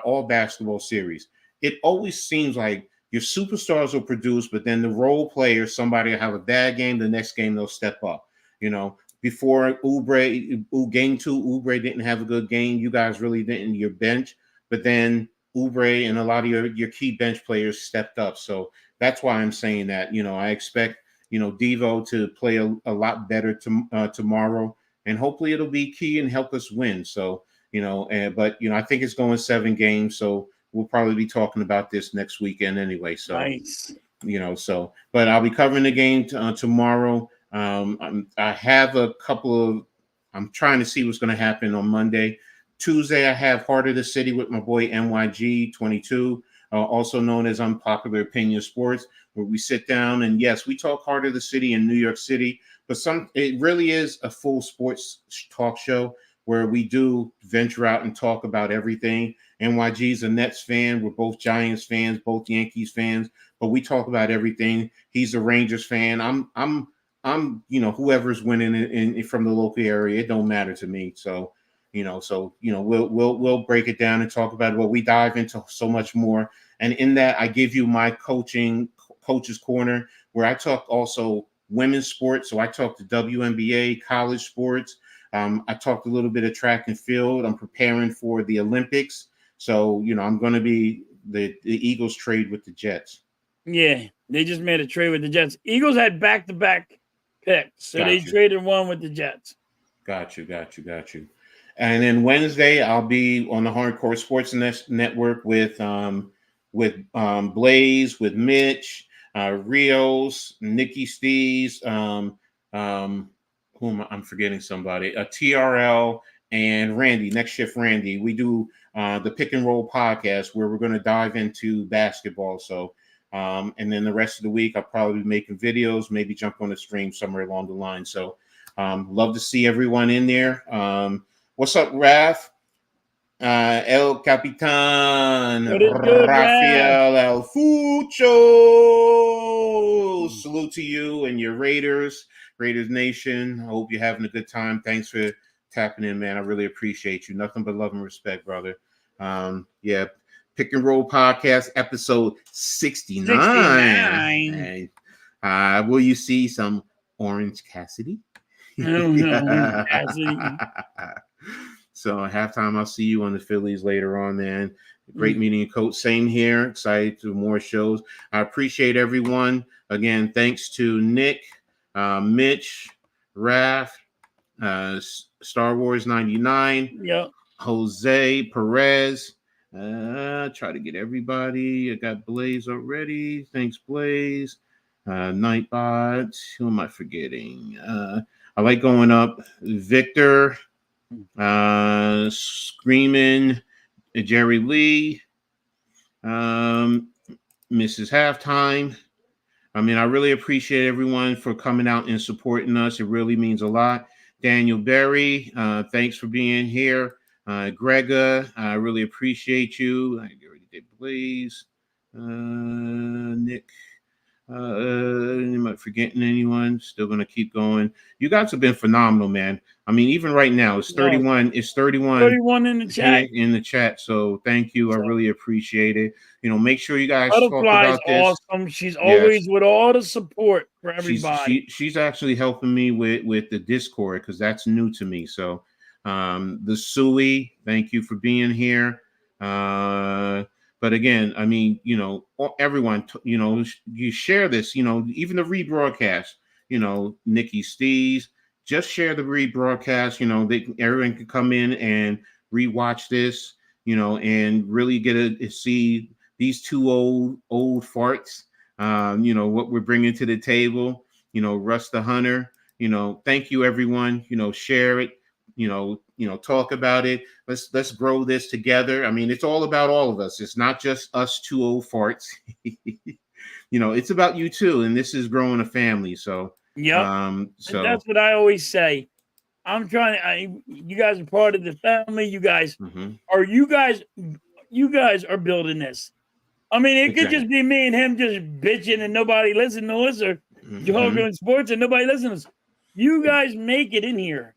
all basketball series, it always seems like your superstars will produce, but then the role players, somebody will have a bad game, the next game they'll step up. Before game 2, Oubre didn't have a good game. You guys really didn't, your bench, but then Oubre and a lot of your key bench players stepped up. So that's why I'm saying that. I expect Devo to play a lot better tomorrow, and hopefully it'll be key and help us win. So but I think it's going 7 games, so we'll probably be talking about this next weekend anyway. So Nice. But I'll be covering the game tomorrow. I have a couple of. I'm trying to see what's going to happen on Monday. Tuesday, I have Heart of the City with my boy NYG 22, also known as Unpopular Opinion Sports, where we sit down and yes, we talk Heart of the City in New York City, but it really is a full sports talk show where we do venture out and talk about everything. NYG's a Nets fan. We're both Giants fans, both Yankees fans, but we talk about everything. He's a Rangers fan. I'm whoever's winning in from the local area. It don't matter to me. So we'll break it down and talk about it. Well, we dive into so much more. And in that, I give you my coach's corner, where I talk also women's sports. So I talk the WNBA, college sports. I talked a little bit of track and field. I'm preparing for the Olympics. So, I'm going to be the Eagles trade with the Jets. Yeah, they just made a trade with the Jets. Eagles had back-to-back picks, so they traded one with the Jets. Got you. And then Wednesday, I'll be on the Hardcore Sports Network with Blaze, with Mitch, Rios, Nikki Stees, I'm forgetting somebody, TRL, and Randy, Next Shift Randy. We do the Pick and Roll podcast, where we're going to dive into basketball. So, and then the rest of the week, I'll probably be making videos, maybe jump on a stream somewhere along the line. So, love to see everyone in there. What's up, Raph? El Capitan, Rafael El Fucho. Salute to you and your Raiders Nation. I hope you're having a good time. Thanks for tapping in, man. I really appreciate you. Nothing but love and respect, brother. Pick and Roll Podcast, episode 69. Will you see some Orange Cassidy? Cassidy. So at halftime, I'll see you on the Phillies later on, man. Great meeting you, Coach. Same here. Excited to more shows. I appreciate everyone. Again, thanks to Nick, Mitch, Raph, Star Wars 99, Jose Perez. Try to get everybody. I got Blaze already. Thanks, Blaze. Nightbot. Who am I forgetting? I like going up. Victor, Screaming, Jerry Lee, Mrs. Halftime. I really appreciate everyone for coming out and supporting us. It really means a lot. Daniel Berry, thanks for being here. Grega, I really appreciate you. I already did Blaze. Nick. Am I forgetting anyone? Still gonna keep going. You guys have been phenomenal, man. Even right now, it's 31. It's 31. 31 in the chat. In the chat. So thank you. I really appreciate it. Make sure you guys talk about this. Awesome. She's always with all the support for everybody. She's actually helping me with the Discord, because that's new to me. So the Sui, thank you for being here. But again, I mean, everyone, you share this, even the rebroadcast, Nikki Stees, just share the rebroadcast, everyone can come in and rewatch this, and really get to see these two old farts, what we're bringing to the table, Russ the Hunter, thank you everyone, share it, talk about it. Let's grow this together. I mean, it's all about all of us. It's not just us two old farts. It's about you too, and this is growing a family. So, Yep. And so that's what I always say. I'm trying. You guys are part of the family. You guys are building this. I mean, it could just be me and him just bitching and nobody listening to us, or Joe doing sports and nobody listens. You guys make it in here.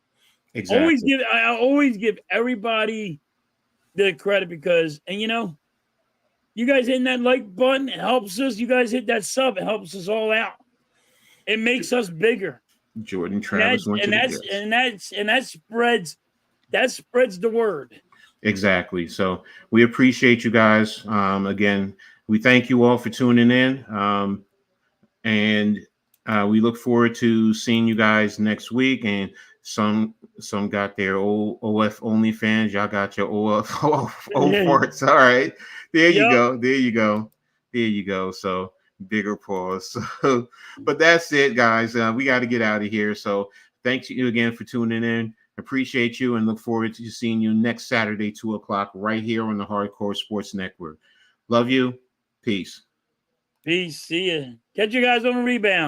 Exactly. I always give everybody the credit because, and you guys hitting that like button, it helps us. You guys hit that sub, it helps us all out. It makes us bigger. Jordan Travis went to the Jets. And that spreads the word. Exactly. So we appreciate you guys. Again, we thank you all for tuning in. And we look forward to seeing you guys next week. And some got their OF OnlyFans. Y'all got your OF old farts. All right. There you go. There you go. There you go. So bigger pause. So, but that's it, guys. We got to get out of here. So thanks you again for tuning in. Appreciate you and look forward to seeing you next Saturday, 2:00, right here on the Hardcore Sports Network. Love you. Peace. Peace. See ya. Catch you guys on the rebound.